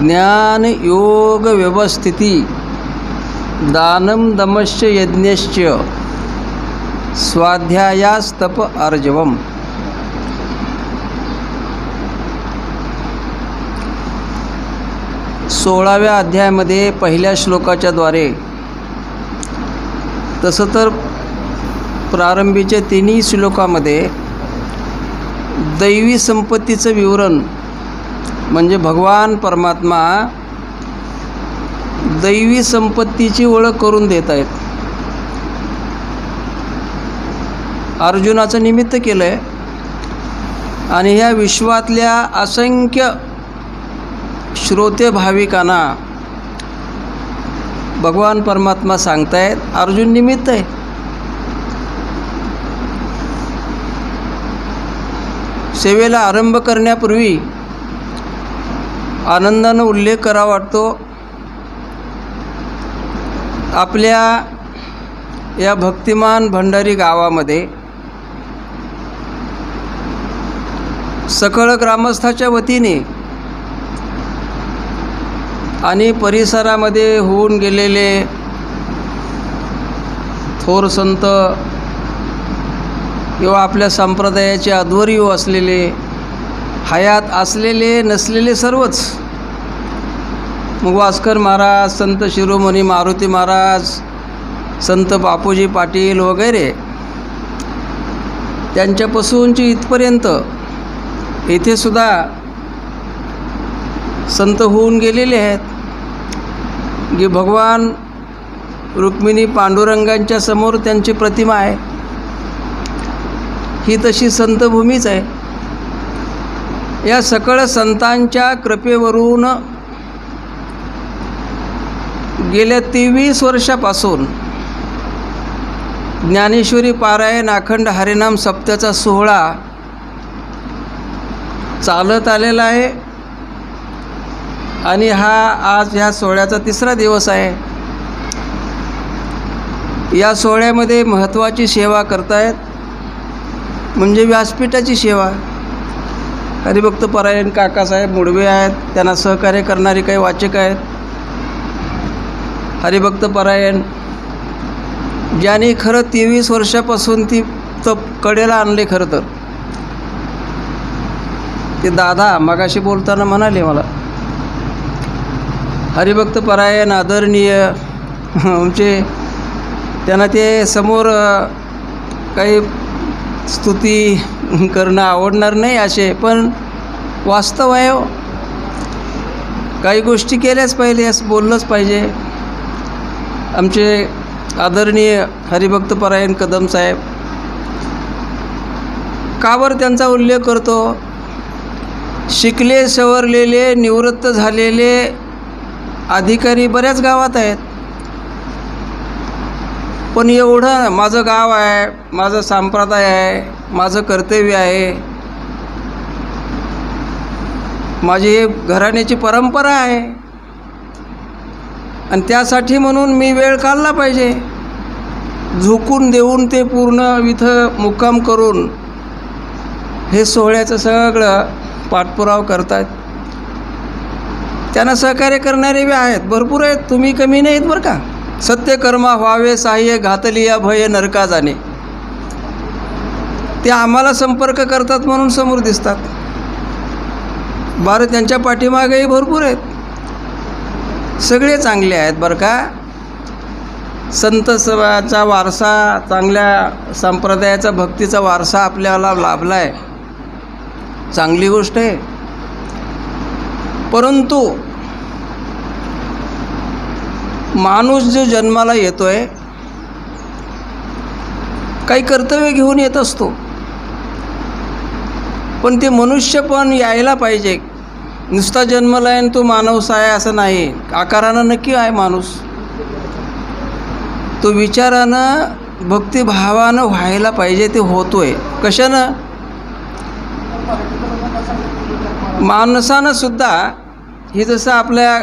ज्ञान योग व्यवस्थिती दानं दमश्च यज्ञश्च स्वाध्यायास्तप अर्जवम. 16व्या अध्यायामध्ये पहिल्या श्लोकाच्या द्वारे, तसं तर प्रारंभीच्या तिन्ही श्लोकामध्ये दैवी संपत्तीचं विवरण म्हणजे भगवान परमात्मा दैवी संपत्तीची ओळख करून देत आहेत. अर्जुनाचं निमित्त केलं आहे आणि ह्या विश्वातल्या असंख्य श्रोते भाविकांना भगवान परमात्मा सांगतायत अर्जुन निमित्त आहे. सेवेला आरंभ करण्यापूर्वी आनंदानं उल्लेख करावा वाटतो. आपल्या या भक्तिमान भंडारी गावामध्ये सकळ ग्रामस्थाच्या वतीने आणि परिसरामध्ये होऊन गेलेले थोर संत किंवा आपल्या संप्रदायाचे अध्वर्यू असलेले, हयात असलेले नसलेले सर्वच, मग वास्कर महाराज, संत शिरोमणी मारुती महाराज, संत बापूजी पाटील वगैरे त्यांच्यापासूनची इथपर्यंत इथे सुद्धा संत होऊन गेलेले आहेत की भगवान रुक्मिणी पांडुरंगांच्या समोर त्यांची प्रतिमा आहे. ही तशी संतभूमीच आहे. या सकळ संतांच्या कृपेवरून गेल्या 23 वर्षापासून ज्ञानेश्वरी पारायण अखंड हरिनाम सप्त्याचा सोहळा चालत आलेला आहे आणि हा आज ह्या सोहळ्याचा 3रा दिवस आहे. या सोहळ्यामध्ये महत्त्वाची सेवा करतायत म्हणजे व्यासपीठाची सेवा. हरिभक्त परायण काकासाहेब मुडवे आहेत, त्यांना सहकार्य करणारे काही वाचक आहेत. हरिभक्त परायण ज्याने खरं 23 वर्षापासून ती तप कडेला आणले. खरं तर ते दादा मगाशी बोलताना म्हणाले मला, हरिभक्त परायण आदरणीय आमचे, त्यांना ते समोर काही स्तुती करणं आवडणार नाही असे, पण वास्तव आहे हो. काही गोष्टी केल्याच पाहिजे, असं बोललंच पाहिजे. आमचे आदरणीय हरिभक्त परायण कदम साहेब, का बरं त्यांचा उल्लेख करतो? शिकले सवरलेले निवृत्त झालेले अधिकारी बऱ्याच गावात आहेत, पण एवढं माझं गाव आहे, माझं संप्रदाय आहे, माझं कर्तव्य आहे, माझी घराण्याची परंपरा आहे आणि त्यासाठी म्हणून मी वेळ काढला पाहिजे. झोकून देऊन ते पूर्ण इथं मुक्काम करून हे सोहळ्याचं सगळं पाठपुरावा करतात. त्यांना सहकार्य करणारे बी आहेत, भरपूर आहेत, तुम्ही कमी नाहीत बरं का. सत्यकर्मा व्हावे साह्य घातलिया भय नरका जाणे, ते आम्हाला संपर्क करतात म्हणून समोर दिसतात. बरं, त्यांच्या पाठीमागेही भरपूर आहेत, सगळे चांगले आहेत बरं का. संत सभाचा वारसा, चांगल्या संप्रदायाचा भक्तीचा वारसा आपल्याला लाभला आहे, चांगली गोष्ट आहे. परंतु माणूस जो जन्माला येतो आहे काही कर्तव्य घेऊन येत असतो, पण ते मनुष्य पण यायला पाहिजे. नुसता जन्मला आहे आणि तो माणूस आहे असं नाही. आकारानं नक्की आहे माणूस, तो विचारानं भक्तिभावानं व्हायला पाहिजे. ते होतोय कशानं? माणसानं सुद्धा ही जसं आपल्या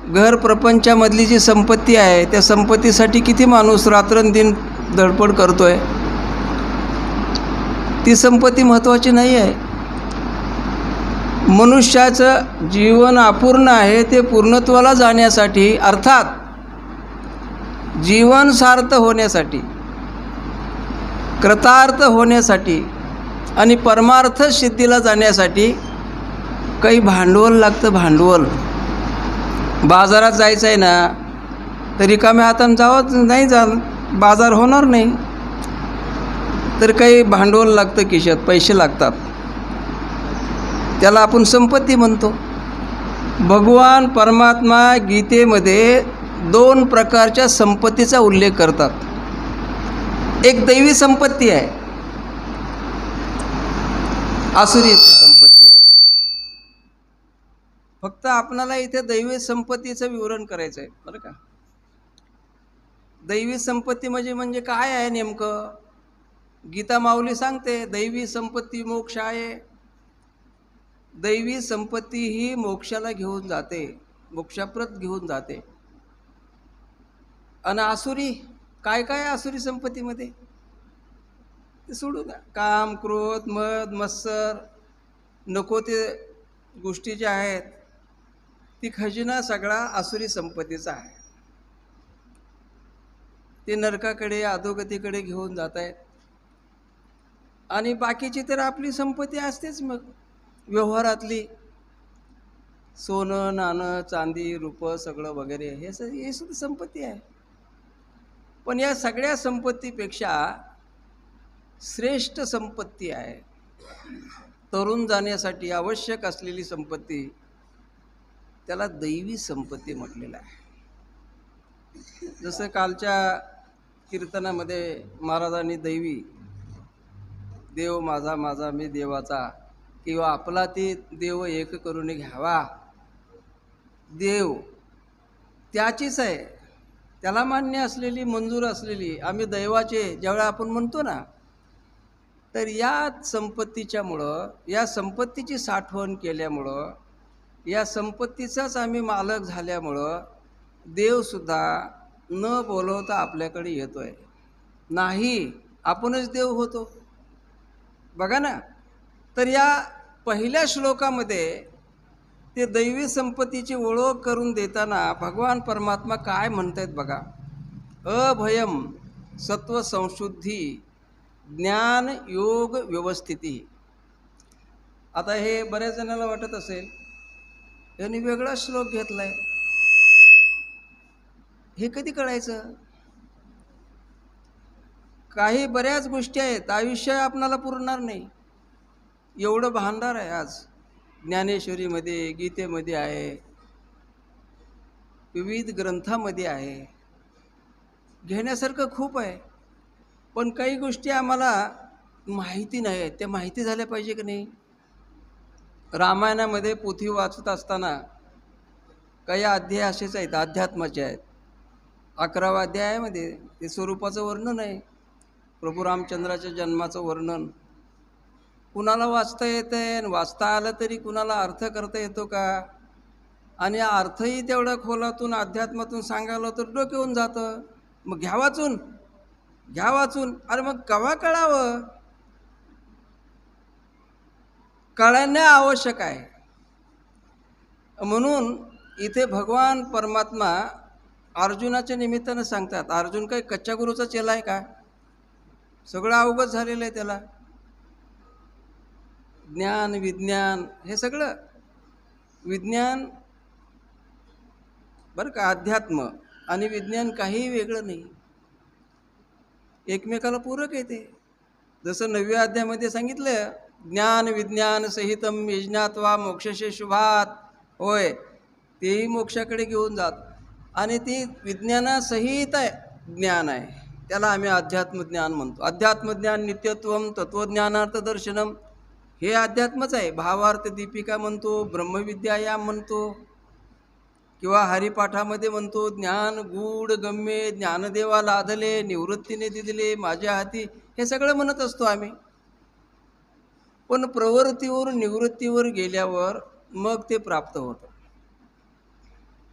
घर प्रपंचामधली जी संपत्ती आहे त्या संपत्तीसाठी किती माणूस रात्रंदिन धडपड करतोय. ती संपत्ती महत्त्वाची नाही आहे. मनुष्याचं जीवन अपूर्ण आहे ते पूर्णत्वाला जाण्यासाठी, अर्थात जीवन सार्थ होण्यासाठी, कृतार्थ होण्यासाठी आणि परमार्थ सिद्धीला जाण्यासाठी काही भांडवल लागतं. भांडवल बाजारात जायचं आहे ना, तर रिकाम्या हातानं जावं नाही, बाजार होणार नाही. तर काही भांडवल लागतं, खिशात पैसे लागतात. त्याला आपण संपत्ती म्हणतो. भगवान परमात्मा गीतेमध्ये 2 प्रकारच्या संपत्तीचा उल्लेख करतात. एक दैवी संपत्ती आहे, आसुरी संपत्ती आहे. फक्त आपणाला इथे दैवी संपत्तीचं विवरण करायचं आहे बरं का. दैवी संपत्ती म्हणजे काय आहे नेमकं? गीता माऊली सांगते, दैवी संपत्ती मोक्ष आहे. दैवी संपत्ती ही मोक्षाला घेऊन जाते, मोक्षाप्रत घेऊन जाते. आणि आसुरी काय काय आसुरी संपत्तीमध्ये ते सोडू द्या. काम, क्रोध, मद, मत्सर, नको ते गोष्टी ज्या आहेत, ती खजिना सगळा आसुरी संपत्तीचा आहे. ते नरकाकडे, अधोगतीकडे घेऊन जात आहेत. आणि बाकीची तर आपली संपत्ती असतेच. मग व्यवहारातली सोनं, नाणं, चांदी, रूपं सगळं वगैरे हे सुद्धा संपत्ती आहे. पण या सगळ्या संपत्तीपेक्षा श्रेष्ठ संपत्ती आहे, तरुण जाण्यासाठी आवश्यक असलेली संपत्ती, त्याला दैवी संपत्ती म्हटलेलं आहे. जसं कालच्या कीर्तनामध्ये महाराजांनी दैवी, देव माझा माझा मी देवाचा, किंवा आपला ते देव एक करून घ्यावा, देव त्याचीच आहे, त्याला मान्य असलेली, मंजूर असलेली, आम्ही दैवाचे ज्यावेळा आपण म्हणतो ना, तर या संपत्तीच्यामुळं, या संपत्तीची साठवण केल्यामुळं, या संपत्तीचाच आम्ही मालक झाल्यामुळं देवसुद्धा न बोलवता आपल्याकडे येतो आहे. नाही, आपणच देव होतो. बघा ना. तर या पहिल्या श्लोकामध्ये ते दैवी संपत्तीची ओळख करून देताना भगवान परमात्मा काय म्हणतात बघा. अभयम सत्व संशुद्धी ज्ञान योग व्यवस्थिती. आता हे बऱ्याच जणांना वाटत असेल यांनी वेगळा श्लोक घेतलाय, हे कधी कळायचं? काही बऱ्याच गोष्टी आहेत, आयुष्य आपणाला पुरणार नाही, एवढं भांडार आहे. आज ज्ञानेश्वरीमध्ये, गीतेमध्ये आहे, विविध ग्रंथामध्ये आहे, घेण्यासारखं खूप आहे. पण काही गोष्टी आम्हाला माहिती नाही आहेत, त्या माहिती झाल्या पाहिजे की नाही. रामायणामध्ये पोथी वाचत असताना काही अध्याय असेच आहेत, अध्यात्माचे आहेत. 11व्या अध्यायामध्ये ते स्वरूपाचं वर्णन आहे, प्रभू रामचंद्राच्या जन्माचं वर्णन. कुणाला वाचता येतं आहे, वाचता आलं तरी कुणाला अर्थ करता येतो का? आणि अर्थही तेवढा खोलातून, अध्यात्मातून सांगायला तर डोक्यावून जातं. मग घ्या वाचून, घ्या वाचून. अरे मग केव्हा कळावं? कळणे आवश्यक आहे. म्हणून इथे भगवान परमात्मा अर्जुनाच्या निमित्तानं सांगतात. अर्जुन काही कच्च्या गुरूचा चेला आहे का? सगळं अवगत झालेलं आहे त्याला. ज्ञान, विज्ञान हे सगळं विज्ञान बरं का. अध्यात्म आणि विज्ञान काही वेगळं नाही, एकमेकाला पूरक येते. जसं 9व्या अध्यायामध्ये सांगितलं, ज्ञान विज्ञान सहितम यज्ञात्वा मोक्षशे शुभात. होय, तेही मोक्षाकडे घेऊन जात. आणि ती विज्ञानासहित आहे, ज्ञान आहे, त्याला आम्ही अध्यात्मज्ञान म्हणतो. अध्यात्मज्ञान नित्यत्वम तत्वज्ञानार्थ दर्शनम, हे अध्यात्मच आहे. भावार्थ दीपिका म्हणतो, ब्रह्मविद्यायाम म्हणतो, किंवा हरिपाठामध्ये म्हणतो, ज्ञान गूढ गम्ये ज्ञानदेवा लादले निवृत्तीने दिले माझ्या हाती, हे सगळं म्हणत असतो आम्ही. पण प्रवृत्तीवर निवृत्तीवर गेल्यावर मग ते प्राप्त होतं.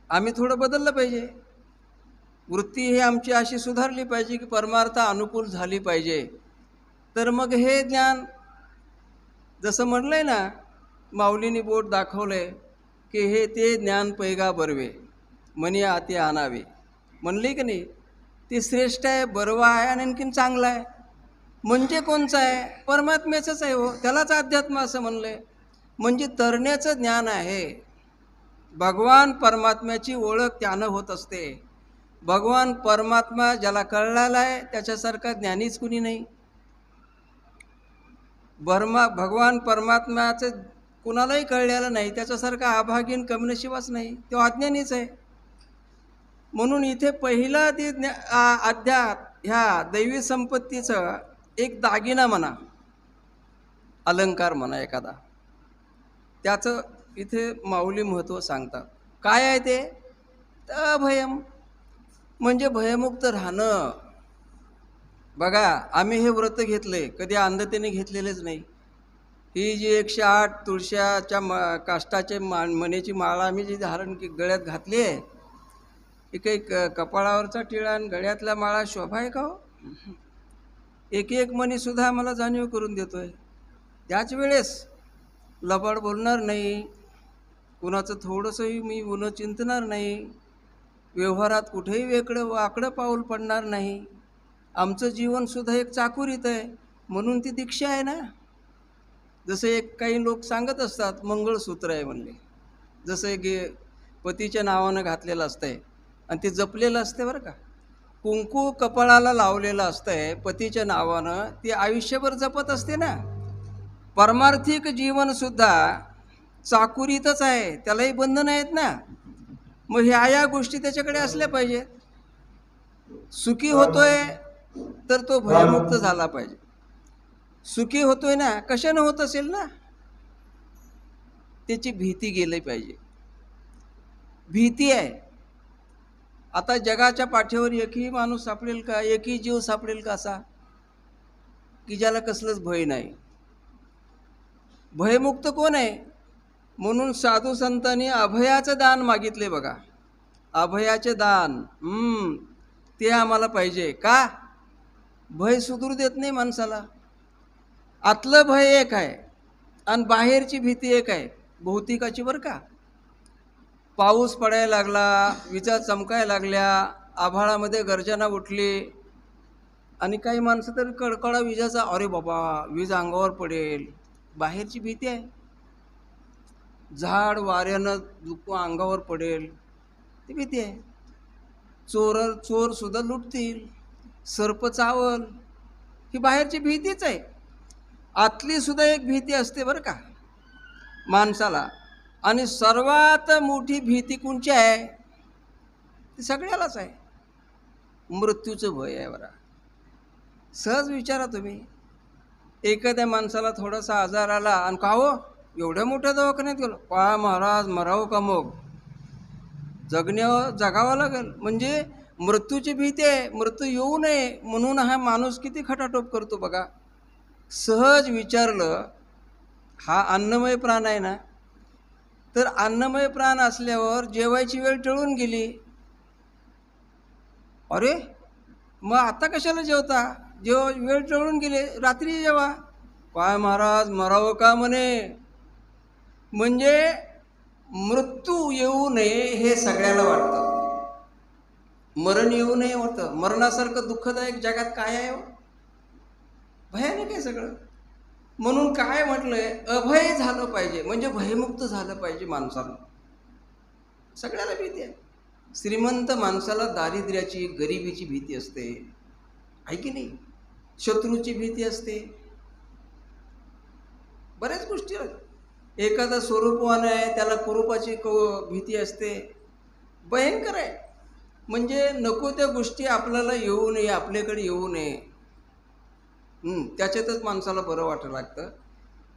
आम्ही थोडं बदललं पाहिजे. वृत्ती ही आमची अशी सुधारली पाहिजे की परमार्थ अनुकूल झाली पाहिजे. तर मग हे ज्ञान, जसं म्हणलंय ना, माऊलीने बोट दाखवलंय की हे ते ज्ञान पैगा बर्वे मनी आती आणावे, म्हणले की नाही. ते श्रेष्ठ आहे, बरवा आहे आणि आणखीन चांगला आहे. म्हणजे कोणचं आहे? परमात्म्याचंच आहे हो, त्यालाच अध्यात्म असं म्हणलंय. म्हणजे तरण्याचं ज्ञान आहे. भगवान परमात्म्याची ओळख त्यानं होत असते. भगवान परमात्मा ज्याला कळलेला आहे त्याच्यासारखा ज्ञानीच कुणी नाही. भगवान परमात्म्याचं कुणालाही कळलेलं नाही, त्याच्यासारखा अभागीन कमनशिबाच नाही, तो अज्ञानीच आहे. म्हणून इथे पहिला ते अध्यात ह्या दैवी संपत्तीचं एक दागिना म्हणा, अलंकार म्हणा एखादा, त्याचं इथे माऊली महत्त्व सांगतात. काय आहे ते? तर अभयम, म्हणजे भयमुक्त राहणं. बघा, आम्ही हे व्रत घेतले, कधी अंधतेने घेतलेलेच नाही. ही जी 108 तुळशीच्या काष्टाचे मण्याची माळा आम्ही जी धारण गळ्यात घातली आहे, ही काही कपाळावरचा टिळा आणि गळ्यातला माळा शोभा आहे का हो? एक एक मणीसुद्धा आम्हाला जाणीव करून देतोय. त्याच वेळेस लबाड बोलणार नाही, कुणाचं थोडंसंही मी उनं चिंतणार नाही, व्यवहारात कुठेही वेगळं वाकडं पाऊल पडणार नाही. आमचं जीवनसुद्धा एक चाकुरीत आहे, म्हणून ती दीक्षा आहे ना. जसं एक काही लोक सांगत असतात मंगळसूत्र आहे म्हणले, जसं एक पतीच्या नावानं घातलेलं असतंय आणि ते जपलेलं असते बरं का. कुंकू कपाळाला लावलेलं असतंय पतीच्या नावानं, ती आयुष्यभर जपत असते ना. परमार्थिक जीवनसुद्धा चाकुरीतच आहे, त्यालाही बंधन आहेत ना. मग ह्या गोष्टी त्याच्याकडे असल्या पाहिजेत. सुखी होतोय तर तो भयमुक्त झाला पाहिजे. सुखी होतोय ना, कशानं होत असेल ना, त्याची भीती गेली पाहिजे. भीती आहे. आता जगाच्या पाठीवर एकही माणूस सापडेल का, एकही जीव सापडेल का असा की ज्याला कसलंच भय नाही? भयमुक्त कोण आहे? म्हणून साधू संतांनी अभयाचं दान मागितले बघा. अभयाचे दान, ते आम्हाला पाहिजे. का? भय सुधरू देत नाही माणसाला. आतलं भय एक आहे आणि बाहेरची भीती एक आहे, भौतिकाची बरं का. पाऊस पडायला लागला, विजा चमकायला लागल्या, आभाळामध्ये गर्जना उठली आणि काही माणसं तरी कडकडा विजाचा, अरे बाबा वीज अंगावर पडेल, बाहेरची भीती आहे. झाड वाऱ्यानं अंगावर पडेल, ती भीती आहे. चोरसुद्धा लुटतील, सर्प चावल, ही बाहेरची भीतीच आहे. आतली सुद्धा एक भीती असते बरं का माणसाला. आणि सर्वात मोठी भीती कोणची आहे? ती सगळ्यालाच आहे, मृत्यूचं भय आहे बरं. सहज विचारा तुम्ही, एखाद्या माणसाला थोडासा आजार आला आणि का हो एवढ्या मोठ्या दवाखान्यात गेलो, पहा महाराज मरावं का मग, जगावं लागेल. म्हणजे मृत्यूची भीती आहे, मृत्यू येऊ नये म्हणून हा माणूस किती खटाटोप करतो बघा. सहज विचारलं, हा अन्नमय प्राण आहे ना, तर अन्नमय प्राण असल्यावर जेवायची वेळ टळून गेली. अरे मग आता कशाला जेवता, वेळ टळून गेले, रात्री जेवा. काय महाराज मरावं का म्हणे. म्हणजे मृत्यू येऊ नये हे सगळ्याला वाटतं, मरण येऊ नये होतं. मरणासारखं दुःखदायक जगात काय आहे? भयानक आहे सगळं. म्हणून काय म्हटलंय, अभय झालं पाहिजे, म्हणजे भयमुक्त झालं पाहिजे माणसाला. सगळ्याला भीती आहे. श्रीमंत माणसाला दारिद्र्याची, गरिबीची भीती असते, आहे की नाही. शत्रूची भीती असते, बऱ्याच गोष्टी आहेत. एखादा स्वरूपवान आहे, त्याला कुरूपाची भीती असते, भयंकर आहे. म्हणजे नको त्या गोष्टी आपल्याला येऊ नये, आपल्याकडे येऊ नये, त्याच्यातच माणसाला बरं वाटायला लागतं.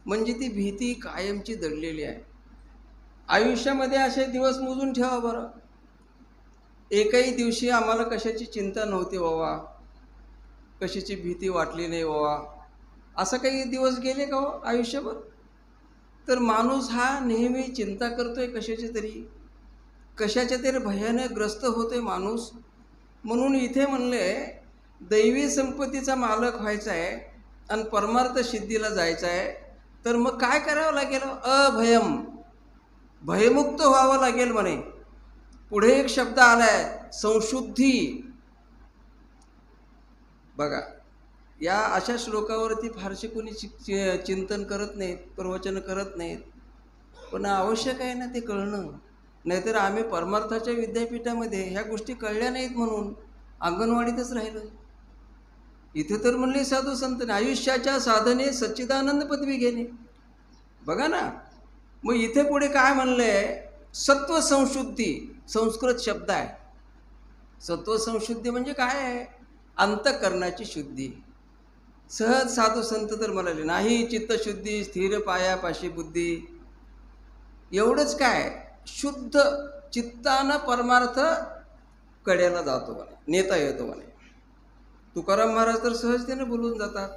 म्हणजे ती भीती कायमची दडलेली आहे. आयुष्यामध्ये असे दिवस मोजून ठेवा बरं. एकही दिवशी आम्हाला कशाची चिंता नव्हती बाबा, कशाची भीती वाटली नाही बाबा, असं काही दिवस गेले का हो आयुष्यभर? तर माणूस हा नेहमी चिंता करतोय कशाच्या तरी भयाने ग्रस्त होतोय माणूस. म्हणून इथे म्हणले दैवी संपत्तीचा मालक व्हायचा आहे आणि परमार्थ सिद्धीला जायचं आहे, तर मग काय करावं लागेल? अभयम, भयमुक्त व्हावं लागेल म्हणे. पुढे एक शब्द आलाय, संशुद्धी. बघा, या अशा श्लोकावरती फारसे कोणी चिंतन करत नाहीत, प्रवचन करत नाहीत. पण आवश्यक आहे ना ते कळणं. नाहीतर आम्ही परमार्थाच्या विद्यापीठामध्ये ह्या गोष्टी कळल्या नाहीत म्हणून अंगणवाडीतच राहिलो. इथे तर म्हणले साधू संत आयुष्याच्या साधने सच्चिदानंद पदवी घेणे. बघा ना, मग इथे पुढे काय म्हणलंय? सत्व संशुद्धी, संस्कृत शब्द आहे. सत्व संशुद्धी म्हणजे काय आहे? अंतःकरणाची शुद्धी. सहज साधू संत तर म्हणाले नाही, चित्तशुद्धी, स्थिर पायापाशी बुद्धी. एवढंच काय? शुद्ध चित्तानं परमार्थ कड्याला जातो म्हणे, नेता येतो म्हणे. तुकाराम महाराज तर सहजतेने बोलून जातात.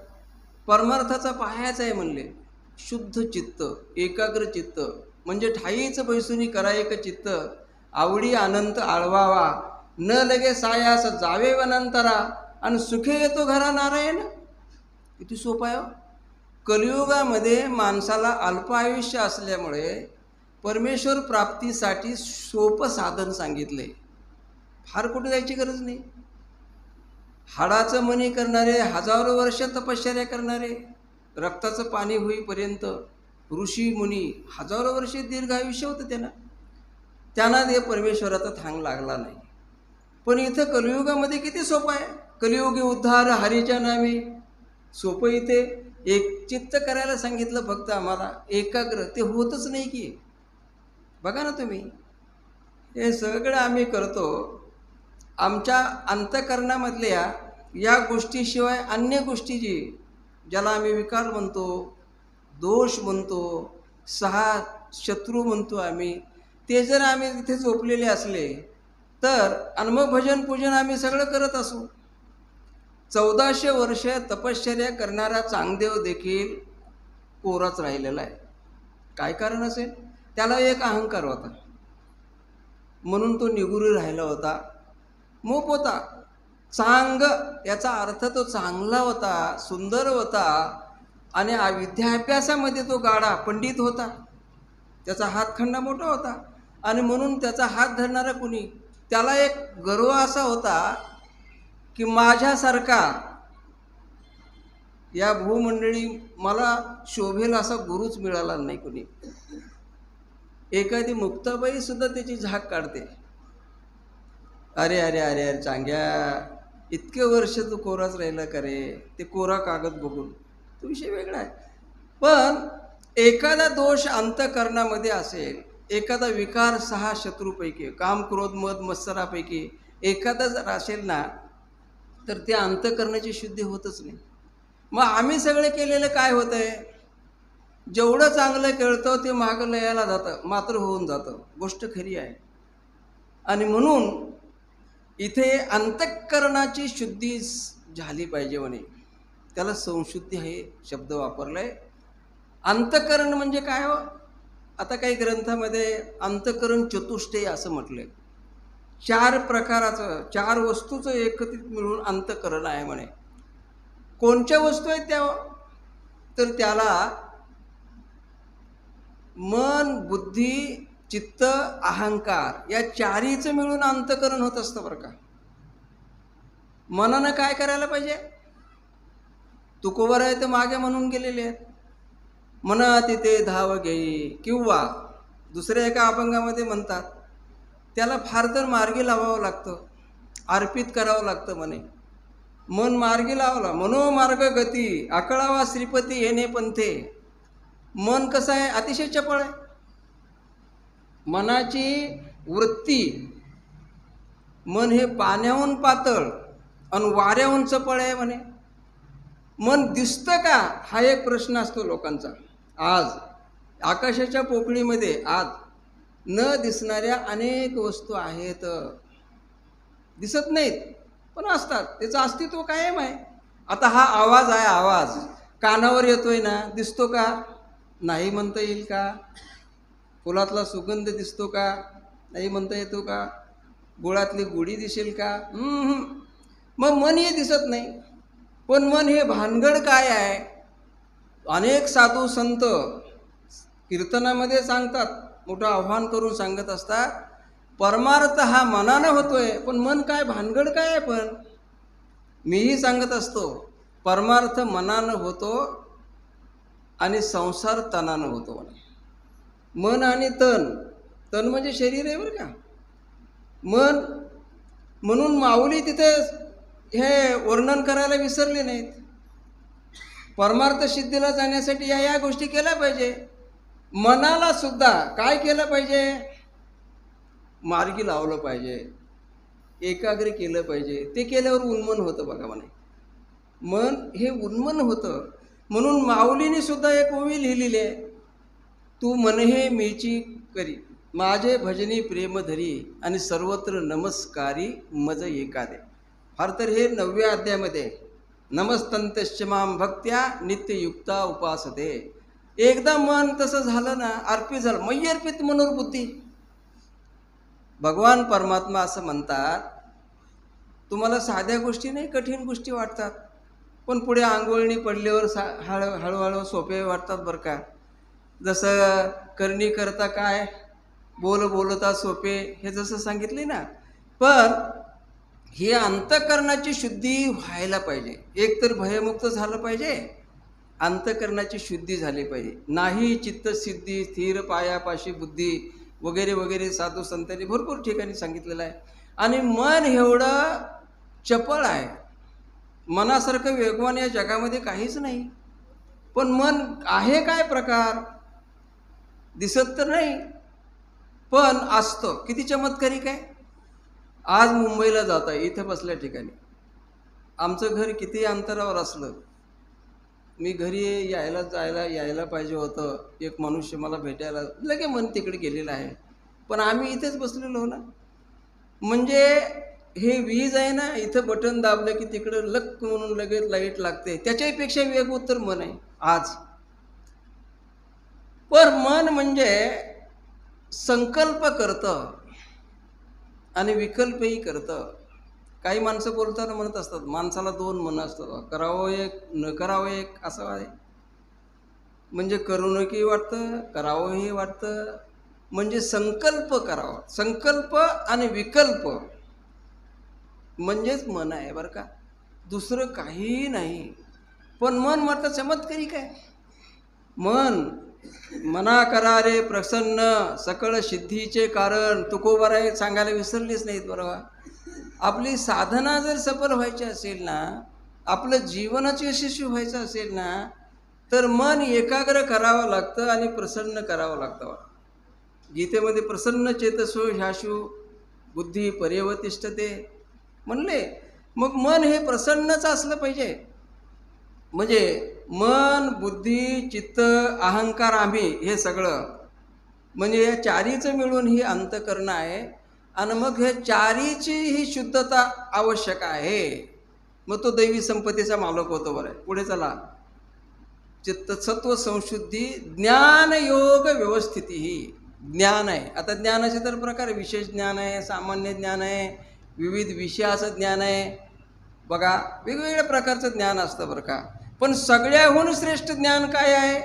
परमार्थाचा पायाच आहे म्हणले शुद्ध चित्त, एकाग्र चित्त. म्हणजे ठाईच बैसुनी करायक चित्त, आवडी अनंत आळवावा, न लगे सायास जावे वनांतरा, आणि सुखे येतो घरा नारायण. किती सोपं आहे. कलियुगामध्ये माणसाला अल्प आयुष्य असल्यामुळे परमेश्वर प्राप्तीसाठी सोपं साधन सांगितले. फार कुठे जायची गरज नाही. हाडाचं मणी करणारे, हजारो वर्ष तपश्चर्या करणारे, रक्ताचं पाणी होईपर्यंत ऋषी मुनी हजारो वर्ष दीर्घ आयुष्य होतं त्यांना ते परमेश्वराचा थांग लागला नाही. पण इथं कलियुगामध्ये किती सोपं आहे. कलियुगी उद्धार हरीच्या नामे. सोपं इथे एक चित्त करायला सांगितलं फक्त आम्हाला, एकाग्र. ते होतच नाही की. बघा ना तुम्ही, हे सगळं आम्ही करतो. आमच्या अंतःकरणामधल्या या गोष्टीशिवाय अन्य गोष्टी ज्याला आम्ही विकार म्हणतो, दोष म्हणतो, सहा शत्रू म्हणतो आम्ही, ते जर आम्ही तिथे झोपलेले असले तर आणि मग भजन पूजन आम्ही सगळं करत असू. 1400 वर्ष तपश्चर्या करणारा चांगदेव देखील कोराच राहिलेला आहे. काय कारण असेल? त्याला एक अहंकार होता म्हणून तो निगुरी राहिला होता. मोप होता. चांग याचा अर्थ तो चांगला होता, सुंदर होता, आणि विद्याभ्यासामध्ये तो गाडा पंडित होता. त्याचा हातखंडा मोठा होता, आणि म्हणून त्याचा हात धरणारा कुणी, त्याला एक गर्व असा होता की माझ्यासारखा या भूमंडळी मला शोभेल असा गुरुच मिळाला नाही कुणी. एखादी मुक्ताबाई सुद्धा त्याची झाक काढते. अरे अरे अरे अरे चांग्या, इतके वर्ष तू कोराच राहिला का रे? ते कोरा कागद बघून तो विषय वेगळा आहे. पण एखादा दोष अंतःकरणामध्ये असेल, एखादा विकार 6 शत्रूपैकी, काम क्रोध मद मत्सरापैकी एखादा जर असेल ना, तर ते अंतःकरणाची शुद्धी होतच नाही. मग आम्ही सगळे केलेलं काय होतं आहे? जेवढं चांगलं केळतो ते मागं लयाला जातं, मात्र होऊन जातं. गोष्ट खरी आहे. आणि म्हणून इथे अंतःकरणाची शुद्धी झाली पाहिजे म्हणे. त्याला संशुद्धी हे शब्द वापरलाय. अंतःकरण म्हणजे काय हो? आता काही ग्रंथामध्ये अंतःकरण चतुष्टय असं म्हटलंय. 4 प्रकाराचं, 4 वस्तूचं एकत्रित मिळून अंतःकरण आहे म्हणे. कोणत्या वस्तू आहेत त्या? तर त्याला मन, बुद्धी, चित्त, अहंकार या 4हीचं मिळून अंतःकरण होत असतं बरं का. मनानं काय करायला पाहिजे? तुकोबर आहे ते मागे म्हणून गेलेले आहेत, मना तिथे धाव घेई, किंवा दुसऱ्या एका अभंगामध्ये म्हणतात त्याला फार तर मार्गी लावावं लागतं, अर्पित करावं लागतं म्हणे. मन मार्गी लावला, मनोमार्ग गती, आकळावा श्रीपती येणे पंथे. मन कसं आहे? अतिशय चपळ आहे. मनाची वृत्ती, मन हे पाण्याहून पातळ आणि वाऱ्याहून चपळ आहे म्हणे. मन दिसतं का? हा एक प्रश्न असतो लोकांचा. आज आकाशाच्या पोकळीमध्ये आज न दिसणाऱ्या अनेक वस्तू आहेत. दिसत नाहीत पण असतात, त्याचं अस्तित्व कायम आहे. आता हा आवाज आहे, आवाज कानावर येतोय ना, दिसतो का? नाही म्हणता येईल का? फुलातला सुगंध दिसतो का? नाही म्हणता येतो का? गुळातली गोडी दिसेल का? मग मन हे दिसत नाही. पण मन हे भानगड काय आहे? अनेक साधू संत कीर्तनामध्ये सांगतात, मोठं आव्हान करून सांगत असतात, परमार्थ हा मनानं होतोय, पण मन काय, भानगड काय आहे? पण मीही सांगत असतो, परमार्थ मनानं होतो आणि संसार तनानं होतो. मन आणि तन, तन म्हणजे शरीर आहे बरं का. मन म्हणून माऊली तिथे हे वर्णन करायला विसरले नाहीत. परमार्थ सिद्धीला जाण्यासाठी या गोष्टी केल्या पाहिजे. मनाला सुद्धा काय केलं पाहिजे? मार्गी लावलं पाहिजे, एकाग्र केलं पाहिजे. ते केल्यावर उन्मन होतं बघा म्हणे. मन हे उन्मन होतं. म्हणून माऊलीने सुद्धा एक ओवी लिहिलेली आहे, तू मन हे मीची करी, माझे भजनी प्रेम धरी, आणि सर्वत्र नमस्कारी मज एकादे. फार तर हे 9व्या अध्यायामध्ये, नमस्तंतश्च मां भक्त्या नित्ययुक्ता उपासते. एकदा मन तसं झालं ना, अर्पित झालं, मयी अर्पित मनोरबुद्धी. भगवान परमात्मा असं म्हणतात, तुम्हाला साध्या गोष्टी नाही, कठीण गोष्टी वाटतात, पण पुढे आंघोळणी पडल्यावर हळूहळू सोपे वाटतात बरं का. जसं करणी करता काय, बोलता सोपे, हे जसं सांगितले ना. पण ही अंतःकरणाची शुद्धी व्हायला पाहिजे. एकतर भयमुक्त झालं पाहिजे, अंतःकरणाची शुद्धी झाली पाहिजे. नाही चित्तसिद्धी स्थिर पायापाशी बुद्धी वगैरे वगैरे साधू संतांनी भरपूर ठिकाणी सांगितलेलं आहे. आणि मन एवढं चपळ आहे, मनासारखं वेगवान या जगामध्ये काहीच नाही. पण मन आहे काय प्रकार, दिसत तर नाही, पण असतं. किती चमत्कारिक आहे. आज मुंबईला जात आहे, इथे बसल्या ठिकाणी आमचं घर किती अंतरावर असलं, मी घरी यायला पाहिजे होतं, एक मनुष्य मला भेटायला, लगे मन तिकडे गेलेलं आहे, पण आम्ही इथेच बसलेलो ना. म्हणजे हे वीज आहे ना, इथं बटन दाबलं की तिकडं लक म्हणून लगेच लाईट लागते, त्याच्यापेक्षा वेगवत्तर मन आहे आज. पण मन म्हणजे संकल्प करतं आणि विकल्पही करतं. काही माणसं बोलताना म्हणत असतात, माणसाला 2 मनं असतात, करावं एक, न करावं एक, असं आहे. म्हणजे करूनही वाटतं, करावंही वाटतं. म्हणजे संकल्प करावा, संकल्प आणि विकल्प म्हणजेच मन आहे बरं का, दुसरं काहीही नाही. पण मन मात्र चमत्कारिक आहे. मना करा रे प्रसन्न, सकळ सिद्धीचे कारण. तुकोबाराय सांगायला विसरलेच नाहीत बरोबर. आपली साधना जर सफल व्हायची असेल ना, आपलं जीवनाचे यशस्वी व्हायचं असेल ना, तर मन एकाग्र करावं लागतं आणि प्रसन्न करावं लागतं. गीतेमध्ये प्रसन्न चेतसो ह्याशु बुद्धी पर्यवतिष्ठते म्हणले. मग मन हे प्रसन्नच असलं पाहिजे. म्हणजे मन, बुद्धी, चित्त, अहंकार, आम्ही, हे सगळं म्हणजे या चारीचं मिळून ही अंतःकरण आहे. आणि मग हे चारीची ही शुद्धता आवश्यक आहे. मग तो दैवी संपत्तीचा मालक होतो. बरं, पुढे चला. चित्त सत्व संशुद्धी, ज्ञान योग व्यवस्थिती ही ज्ञान आहे. आता ज्ञानाचे तर प्रकार, विशेष ज्ञान आहे, सामान्य ज्ञान आहे, विविध विषयाचं ज्ञान आहे. बघा, वेगवेगळ्या प्रकारचं ज्ञान असतं बरं का. पण सगळ्याहून श्रेष्ठ ज्ञान काय आहे?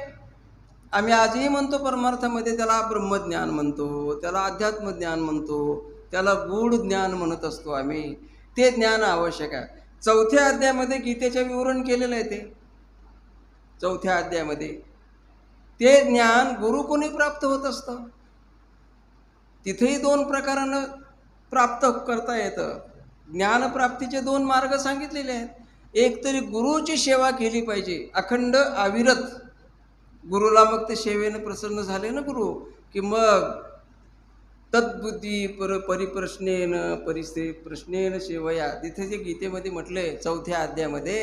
आम्ही आजही म्हणतो परमार्थामध्ये, त्याला ब्रह्मज्ञान म्हणतो, त्याला अध्यात्मज्ञान म्हणतो, त्याला गूढ ज्ञान म्हणत असतो आम्ही. ते ज्ञान आवश्यक आहे. 4थ्या अध्यायामध्ये गीतेचे विवरण केलेलं आहे. ते 4थ्या अध्यायामध्ये ते ज्ञान गुरु कोणी प्राप्त होत असतं. तिथेही 2 प्रकारानं प्राप्त करता येतं. ज्ञानप्राप्तीचे 2 मार्ग सांगितलेले आहेत. एक तरी गुरुची सेवा केली पाहिजे, अखंड अविरत. गुरुला मग ते सेवेनं प्रसन्न झाले ना गुरु, की मग तद्बुद्धी परिप्रश्नेन प्रश्नेन सेवया. तिथे जे गीतेमध्ये म्हटले 4थ्या अध्यायामध्ये,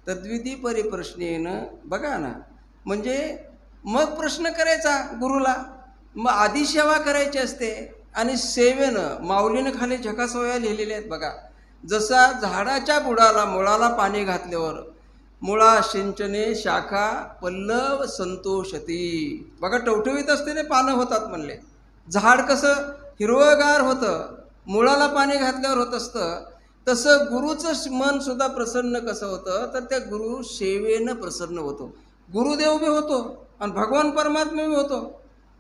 तद्विधी परिप्रश्नेन, बघा ना, म्हणजे मग प्रश्न करायचा गुरुला, मग आधी सेवा करायची असते. आणि सेवेनं, माऊलीनं खाली झकासोया लिहिलेल्या आहेत बघा. जसा झाडाच्या बुडाला, मुळाला पाणी घातल्यावर मुळा सिंचने शाखा पल्लव संतोषती. बघा, टवटवीत असते ते पानं होतात म्हणले. झाड कसं हिरवगार होतं, मुळाला पाणी घातल्यावर होत असतं, तसं गुरुचं मन सुद्धा प्रसन्न कसं होतं, तर त्या गुरु सेवेनं प्रसन्न होतो. गुरुदेव बी होतो आणि भगवान परमात्मा बी होतो.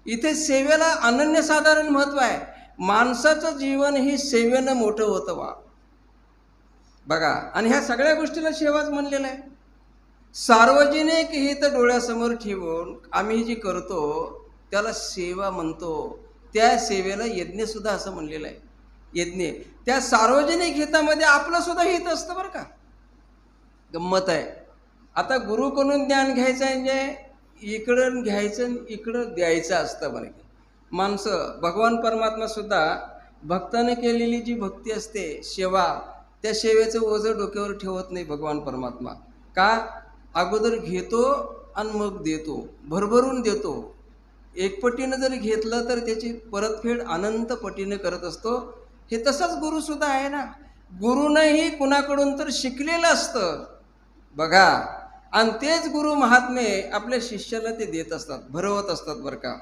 इथे सेवेला अनन्यसाधारण महत्त्व आहे. माणसाचं जीवन ही सेवेनं मोठं होतं बघा. आणि ह्या सगळ्या गोष्टीला सेवाच म्हणलेलं आहे. सार्वजनिक हित डोळ्यासमोर ठेवून आम्ही जी करतो त्याला सेवा म्हणतो. त्या सेवेला यज्ञसुद्धा असं म्हणलेलं आहे. यज्ञ त्या सार्वजनिक हितामध्ये आपलं सुद्धा हित असतं बरं का. गंमत आहे. आता गुरुकडून ज्ञान घ्यायचं म्हणजे इकडं घ्यायचं इकडं द्यायचं असतं बरं. माणसं भगवान परमात्मासुद्धा भक्ताने केलेली जी भक्ती असते सेवा, त्या सेवेचं ओझं डोक्यावर ठेवत नाही भगवान परमात्मा. का? अगोदर घेतो आणि मग देतो, भरभरून देतो. एकपटीनं जर घेतलं तर त्याची परतफेड अनंत पटीनं करत असतो. हे तसंच गुरुसुद्धा आहे ना. गुरुनंही कुणाकडून तर शिकलेलं असतं बघा. आणि तेच गुरु महात्मे आपल्या शिष्याला ते देत असतात, भरवत असतात बरं का.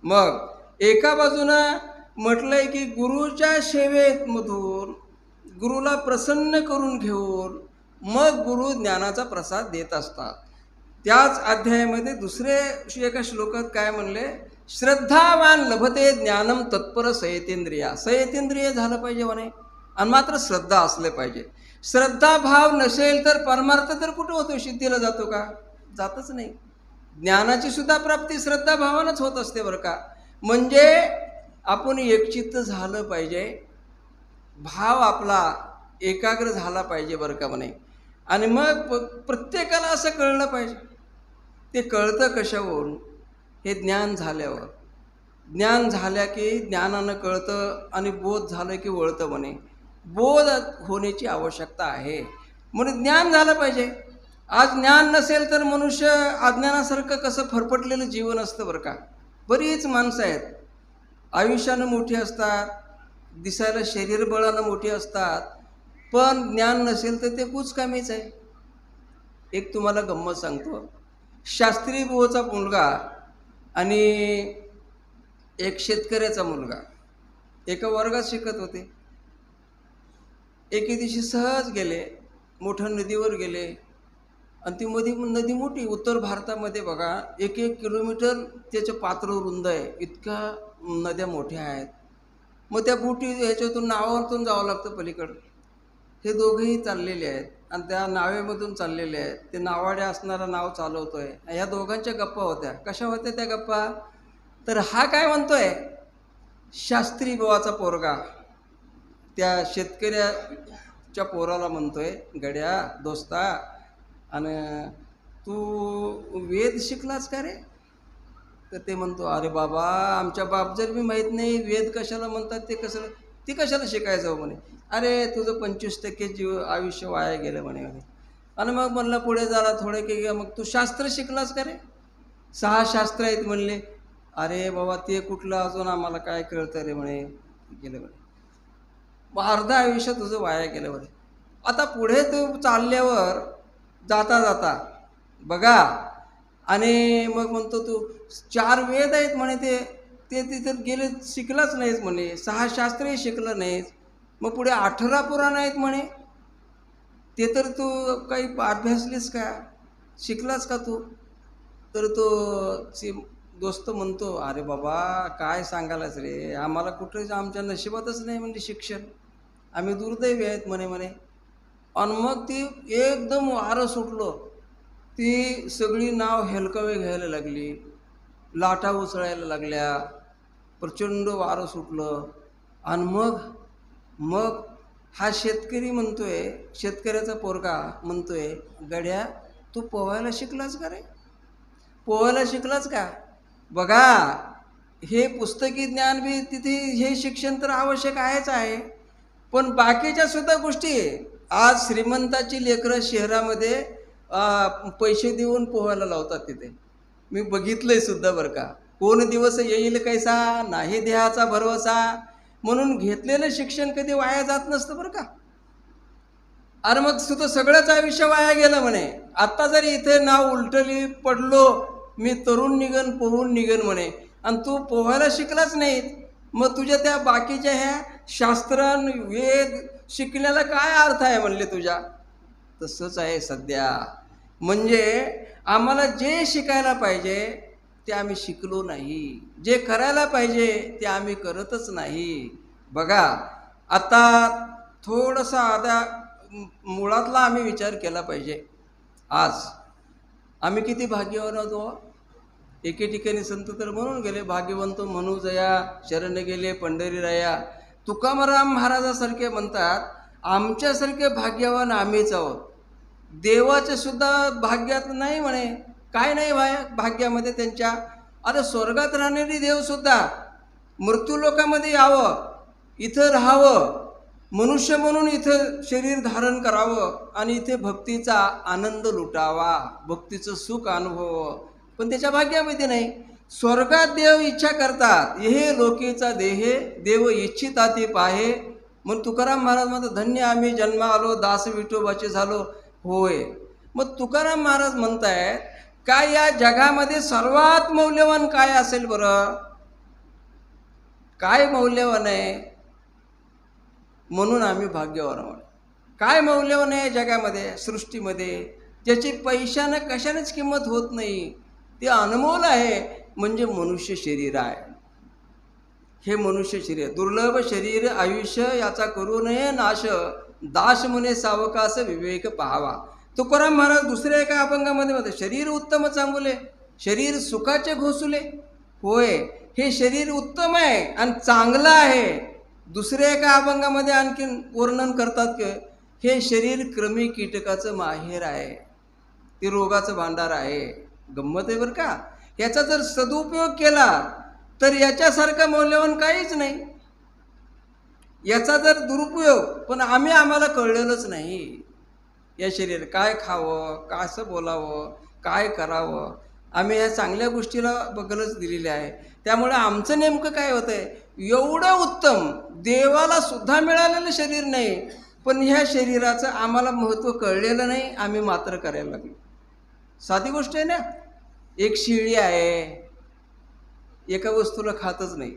मग एका बाजूनं म्हटलंय की गुरुच्या सेवेमधून गुरुला प्रसन्न करून घेऊन मग गुरु ज्ञानाचा प्रसाद देत असतात. त्याच अध्यायामध्ये दुसरे एका श्लोकात काय म्हणले? श्रद्धावान लभते ज्ञानम तत्पर संयतेंद्रिया. संयतेंद्रिय झालं पाहिजे म्हणे आणि मात्र श्रद्धा असले पाहिजे. श्रद्धा भाव नसेल तर परमार्थ तर कुठं होतो? सिद्धीला जातो का? जातच नाही. ज्ञानाची सुद्धा प्राप्ती श्रद्धा भावानंच होत असते बरं का. म्हणजे आपण एकचित्त झालं पाहिजे, भाव आपला एकाग्र झाला पाहिजे बरं का म्हणे. आणि मग प्रत्येकाला असं कळलं पाहिजे. ते कळतं कशावरून? हे ज्ञान झाल्यावर. ज्ञान झाल्या की ज्ञानानं कळतं आणि बोध झालं की वळतं म्हणे. बोध होण्याची आवश्यकता आहे म्हणून ज्ञान झालं पाहिजे. आज ज्ञान नसेल तर मनुष्य अज्ञानासारखं कसं फरफटलेलं जीवन असतं बरं का. बरीच माणसं आहेत आयुष्यानं मोठी असतात, दिसायला शरीरबळानं मोठी असतात, पण ज्ञान नसेल तर ते कुचकामीच आहे. एक तुम्हाला गंमत सांगतो. शास्त्री बुवाचा मुलगा आणि एक शेतकऱ्याचा मुलगा एका वर्गात शिकत होते. एके दिवशी सहज गेले, मोठ्या नदीवर गेले आणि ती नदी मोठी. उत्तर भारतामध्ये बघा 1-1 किलोमीटर त्याचं पात्र रुंद आहे, इतक्या नद्या मोठ्या आहेत. मग त्या बोटी ह्याच्यातून नावावरतून जावं लागतं पलीकडं. हे दोघेही चाललेले आहेत आणि त्या नावेमधून चाललेले आहेत. ते नावाडे असणारा नाव चालवतोय. ह्या दोघांच्या गप्पा होत्या. कशा होत्या त्या गप्पा? तर हा काय म्हणतोय, शास्त्री बुवाचा पोरगा त्या शेतकऱ्याच्या पोराला म्हणतोय, गड्या दोस्ता, आणि तू वेद शिकलास का रे? तर ते म्हणतो, अरे बाबा आमच्या बाप जर मी माहीत नाही वेद कशाला म्हणतात ते कशाला शिकायचं हो म्हणे. अरे तुझं 25% आयुष्य वाया गेलं म्हणे. आणि मग म्हणलं पुढे झाला थोडे की मग तू शास्त्र शिकलास का रे? 6 शास्त्र आहेत म्हणले. अरे बाबा ते कुठलं अजून आम्हाला काय कळतं रे म्हणे. गेलं म्हणे. मग अर्धा आयुष्य तुझं वाया गेलं म्हणे. आता पुढे तू चालल्यावर जाता जाता बघा, आणि मग म्हणतो तू 4 वेद आहेत म्हणे, ते तिथं गेले शिकलाच नाहीस म्हणे. 6 शास्त्रही शिकलं नाहीस. मग पुढे 18 पुराण आहेत म्हणे, ते तर तू काही अभ्यासलीस का? शिकलास का तू? तर तो दोस्त म्हणतो, अरे बाबा काय सांगायलाच रे, आम्हाला कुठं आमच्या नशिबातच नाही म्हणजे शिक्षण, आम्ही दुर्दैवी आहेत म्हणे. आणि मग ती एकदम वारं सुटलं. ती सगळी नाव हेलकावे घ्यायला लागली, लाटा उसळायला लागल्या, प्रचंड वारं सुटलं. आणि मग हा शेतकरी म्हणतोय, शेतकऱ्याचा पोरगा म्हणतोय, गड्या तू पोहायला शिकलास का रे? पोहायला शिकलास का? बघा हे पुस्तकी ज्ञान बी तिथे, हे शिक्षण तर आवश्यक आहेच आहे, पण बाकीच्या सुद्धा गोष्टी. आज श्रीमंताची लेकरं शहरामध्ये पैसे देऊन पोहायला लावतात तिथे. मी बघितलंय सुद्धा बरं का. कोण दिवस येईल कैसा, नाही देहाचा भरवसा. म्हणून घेतलेलं शिक्षण कधी वाया जात नसतं बरं का. अरे मग सुद्धा सगळंच आयुष्य वाया गेलं म्हणे. आत्ता जरी इथे नाव उलटली पडलो, मी तरुण निघन पोहून निघन म्हणे, आणि तू पोहायला शिकलाच नाही, मग तुझ्या त्या बाकीच्या ह्या शास्त्रान वेद शिकण्याला काय अर्थ आहे म्हणले तुझ्या? तसंच आहे सध्या. म्हणजे आम्हाला जे शिकायला पाहिजे ते आम्ही शिकलो नाही, जे करायला पाहिजे ते आम्ही करतच नाही. बघा, आता थोडंसं आता मुळातला आम्ही विचार केला पाहिजे. आज आम्ही किती भाग्यवान होतो. एके ठिकाणी संत तर म्हणून गेले, भाग्यवंत म्हणू जया शरण गेले पंढरीराया. तुकाराम महाराजासारखे म्हणतात, आमच्यासारखे भाग्यवान आम्हीच आहोत. देवाचे सुद्धा भाग्यात नाही म्हणे, काय नाही भाग्यामध्ये त्यांच्या. अरे स्वर्गात राहणारी देवसुद्धा मृत्यूलोकामध्ये यावं, इथं राहावं, मनुष्य म्हणून इथं शरीर धारण करावं आणि इथे भक्तीचा आनंद लुटावा, भक्तीचं सुख अनुभवावं, पण त्याच्या भाग्यामध्ये नाही. स्वर्गात देव इच्छा करतात, हे लोकेचा देहे देव इच्छिता ते पाहे. मग तुकाराम महाराज म्हणतात, धन्य आम्ही जन्म आलो, दास विठोबाचे झालो. होय, मग तुकाराम महाराज म्हणतायत, काय या जगामध्ये सर्वात मौल्यवान काय असेल बरं? काय मौल्यवान आहे म्हणून आम्ही भाग्यवान आहोत? काय मौल्यवान आहे जगामध्ये, सृष्टीमध्ये, ज्याची पैशानं कशानेच किंमत होत नाही, ते अनमोल आहे, म्हणजे मनुष्य शरीर आहे. हे मनुष्य शरीर दुर्लभ शरीर आयुष्य, याचा करू नये नाश, दास म्हणे सावकास विवेक पाहावा. तुकाराम महाराज दुसऱ्या एका अभंगामध्ये म्हणतात, शरीर उत्तम चांगुले, शरीर सुखाचे घोसुले. होय, हे शरीर उत्तम आहे आणि चांगलं आहे. दुसऱ्या एका अभंगामध्ये आणखीन वर्णन करतात की हे शरीर कृमी कीटकाचं माहेर आहे, ते रोगाचं भांडार आहे. गंमत आहे बरं का. याचा जर सदुपयोग केला तर याच्यासारखं मौल्यवान काहीच नाही. याचा जर दुरुपयोग, पण आम्हाला कळलेलंच नाही. या शरीर काय खावं, कसं बोलावं, काय करावं, आम्ही या चांगल्या गोष्टीला बगलच दिलेली आहे. त्यामुळे आमचं नेमकं काय होतं आहे, एवढं उत्तम देवाला सुद्धा मिळालेलं शरीर नाही, पण ह्या शरीराचं आम्हाला महत्त्व कळलेलं नाही, आम्ही मात्र करायला लागलो. साधी गोष्ट आहे ना. एक शेळी आहे, एका वस्तूला खातच नाही,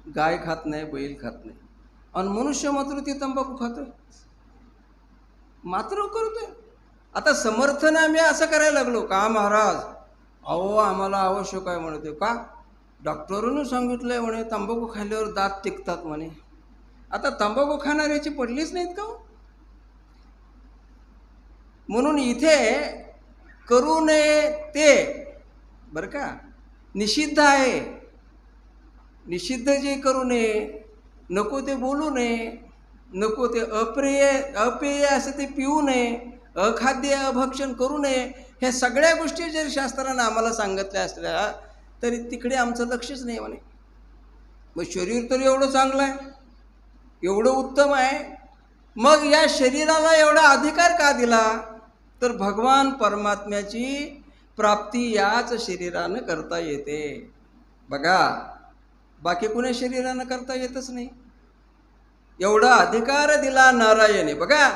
गाय खात नाही, बैल खात नाही, आणि मनुष्य मात्र ती तंबाखू खातोय, मात्र करतोय. आता समर्थन आम्ही असं करायला लागलो का महाराज? अहो आम्हाला आवश्यक आहे म्हणते. का? डॉक्टरांनी सांगितलंय म्हणे तंबाखू खाल्ल्यावर दात टिकतात म्हणे. आता तंबाखू खाणाऱ्याची पडलीच नाहीत का? म्हणून इथे करू नये ते बरं का निषिद्ध आहे. निषिद्ध जे करू नये, नको ते बोलू नये, नको ते अपेय असं ते पिऊ नये, अखाद्य अभक्षण करू नये, ह्या सगळ्या गोष्टी जर शास्त्रानं आम्हाला सांगितल्या असल्या तरी तिकडे आमचं लक्षच नाही म्हणे. मग शरीर तर एवढं चांगलं आहे, एवढं उत्तम आहे, मग या शरीराला एवढा अधिकार का दिला? तर भगवान परमात्म्याची प्राप्ती याच शरीरानं करता येते. बघा, बाकी कुण्या शरीरानं करता येतच नाही. एवढा अधिकार दिला नारायणे. बघा,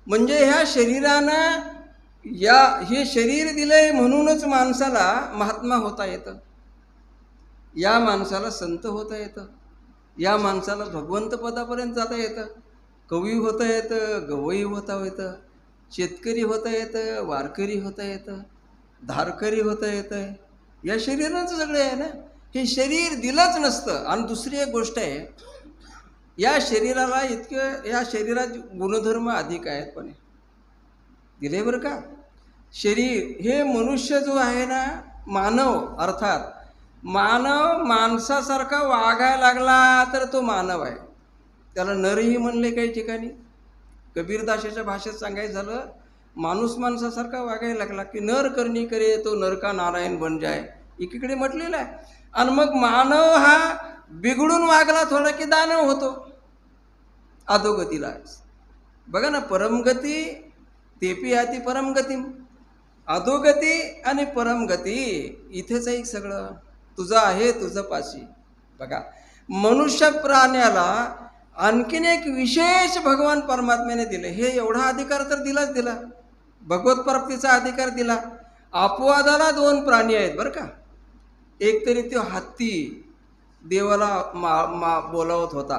म्हणजे ह्या शरीरानं हे शरीर दिलंय म्हणूनच माणसाला महात्मा होता येतं, या माणसाला संत होता येतं, या माणसाला भगवंत पदापर्यंत जाता येतं, कवी होता येतं, गवई होता येतं, शेतकरी होता येतं, वारकरी होता येतं, धारकरी होता येतं. या शरीराचं सगळे आहे ना. हे शरीर दिलंच नसतं. आणि दुसरी एक गोष्ट आहे, या शरीराला या शरीरात गुणधर्म अधिक आहेत, पण दिले बरं का. शरीर हे मनुष्य जो आहे ना, मानव, अर्थात मानव माणसासारखा वागायला लागला तर तो मानव आहे. त्याला नरही म्हणले काही ठिकाणी. कबीरदासाच्या भाषेत सांगायचं झालं, माणूस माणसासारखा वागायला लागला की नर करणी करे तो नरका नारायण बन जाय, एकीकडे म्हटलेलं आहे. आणि मग मानव हा बिघडून वागला थोडा की दानव होतो, अधोगतीला. बघा ना, परमगती तेपी आती परमगती, अधोगती आणि परमगती इथेच आहे सगळं. तुझं आहे तुझं पाशी. बघा, मनुष्य प्राण्याला आणखीन एक विशेष भगवान परमात्म्याने दिले. हे एवढा अधिकार तर दिलाच दिला, भगवत प्राप्तीचा अधिकार दिला. अपवादाला दोन प्राणी आहेत बरं का. एक तरी तो हत्ती देवाला बोलावत होता,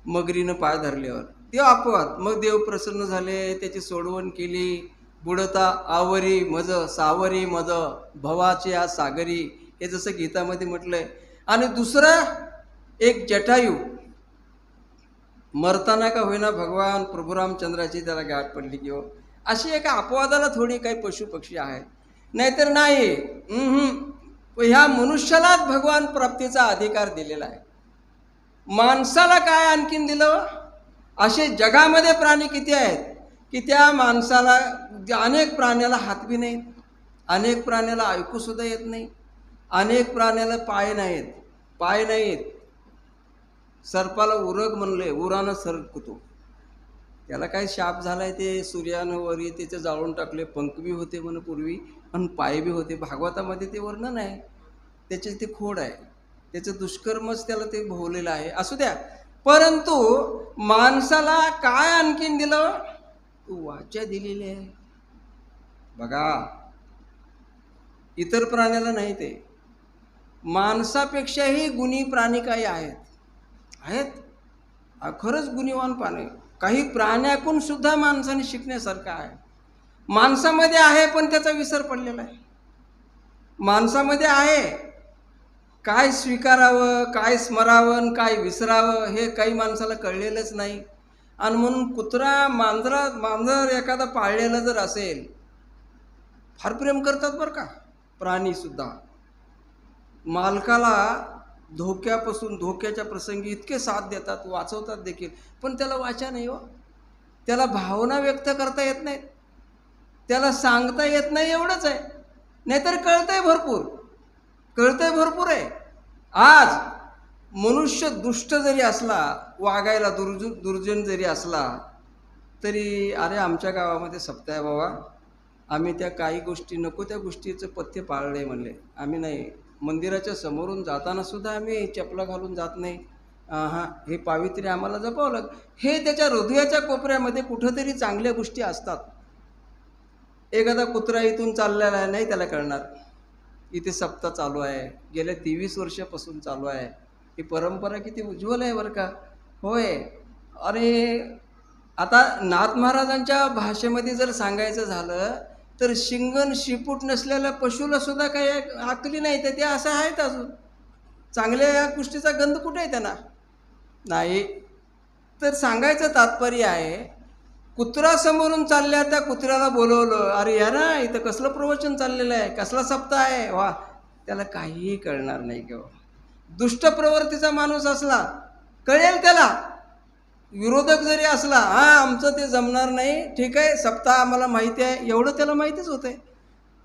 मगरीनं पाय धरल्यावर, ते अपवाद. मग देव प्रसन्न झाले, त्याची सोडवण केली, बुडता आवरी मज सावरी मज भवाची या सागरी, हे जसं गीतामध्ये म्हटलंय. आणि दुसरं एक जटायू, मरताना का होईना भगवान प्रभू रामचंद्राची त्याला गाठ पडली किंवा अशी एका अपवादाला थोडी काही पशु पक्षी आहेत, नाहीतर नाही. ह्या मनुष्यालाच भगवान प्राप्तीचा अधिकार दिलेला आहे. माणसाला काय आणखीन दिलं? असे जगामध्ये प्राणी किती आहेत की त्या माणसाला, अनेक प्राण्याला हात बी नाहीत, अनेक प्राण्याला ऐकूसुद्धा येत नाही, अनेक प्राण्याला पाय नाहीत. सर्पाला उरग म्हणले, उरानं सरकतो. त्याला काय शाप झालाय, ते सूर्यानं वरी त्याचे जाळून टाकले. पंख बी होते म्हणे पूर्वी आणि पाय बी होते. भागवतामध्ये ते वर्णन आहे. त्याचे ते खोड आहे, त्याचं दुष्कर्मच त्याला ते भोवलेलं आहे. असू द्या, परंतु माणसाला काय आणखीन दिलं? वाचा दिलेली आहे. बघा, इतर प्राण्याला नाही. ते माणसापेक्षाही गुणी प्राणी काही आहेत. खरंच गुणीवान प्राणी. काही प्राण्याकून सुद्धा माणसाने शिकण्यासारखं आहे. माणसामध्ये आहे, पण त्याचा विसर पडलेला आहे. माणसामध्ये आहे, काय स्वीकारावं, काय स्मरावं, काय विसरावं, हे काही माणसाला कळलेलंच नाही. आणि म्हणून कुत्रा मांजर एखादा पाळलेला जर असेल, फार प्रेम करतात बरं का. प्राणीसुद्धा मालकाला धोक्याच्या प्रसंगी इतके साथ देतात, वाचवतात देखील, पण त्याला वाचा नाही हो. त्याला भावना व्यक्त करता येत नाहीत, त्याला सांगता येत नाही, एवढंच आहे. नाहीतर कळतंय भरपूर आहे. आज मनुष्य दुष्ट जरी असला, वागायला दुर्जन जरी असला, तरी अरे आमच्या गावामध्ये सप्ताह आहे बाबा, आम्ही त्या काही गोष्टी नको त्या गोष्टीचं पथ्य पाळले म्हणले. आम्ही नाही, मंदिराच्या समोरून जाताना सुद्धा आम्ही चपला घालून जात नाही. हे पावित्र्य आम्हाला जपावं लागतं. हे त्याच्या हृदयाच्या कोपऱ्यामध्ये कुठंतरी चांगल्या गोष्टी असतात. एखादा कुत्रा इथून चाललेला आहे, नाही त्याला कळणार इथे सप्ताह चालू आहे, गेल्या 23 वर्षापासून चालू आहे. ही परंपरा किती उज्ज्वल आहे बरं का. होय. आणि आता नाथ महाराजांच्या भाषेमध्ये जर सांगायचं झालं तर शिंगण शिपूट नसलेल्या पशुला सुद्धा काही आकली नाही, तर ते असं आहेत अजून. चांगल्या या गोष्टीचा गंध कुठे आहे त्यांना? नाही. तर सांगायचं तात्पर्य आहे, कुत्रा समोरून चालल्या, त्या कुत्र्याला बोलवलं, अरे या ना, इथं कसलं प्रवचन चाललेलं आहे, कसला सप्ताह आहे, वा, त्याला काहीही कळणार नाही किंवा दुष्ट प्रवृत्तीचा माणूस असला कळेल त्याला. विरोधक जरी असला, आमचं ते जमणार नाही, ठीक आहे, सप्ताह आम्हाला माहिती आहे, एवढं त्याला माहितीच होतंय.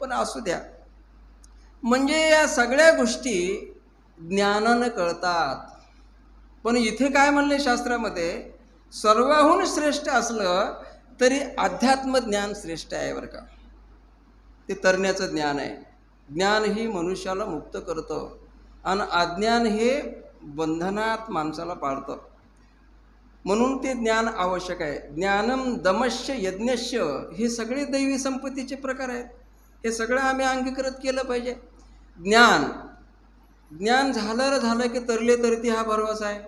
पण असू द्या, म्हणजे या सगळ्या गोष्टी ज्ञानानं कळतात. पण इथे काय म्हणले शास्त्रामध्ये, सर्वाहून श्रेष्ठ असलं तरी अध्यात्म ज्ञान श्रेष्ठ आहे बरं का. ते तरण्याचं ज्ञान आहे. ज्ञान ही मनुष्याला मुक्त करतं आणि अज्ञान हे बंधनात माणसाला पाळतं. म्हणून ते ज्ञान आवश्यक आहे. ज्ञानम दमश्य यज्ञश्य, हे सगळे दैवी संपत्तीचे प्रकार आहेत. हे सगळं आम्ही अंगीकृत केलं पाहिजे. ज्ञान झालं की तरले तरती हा भरवसा आहे.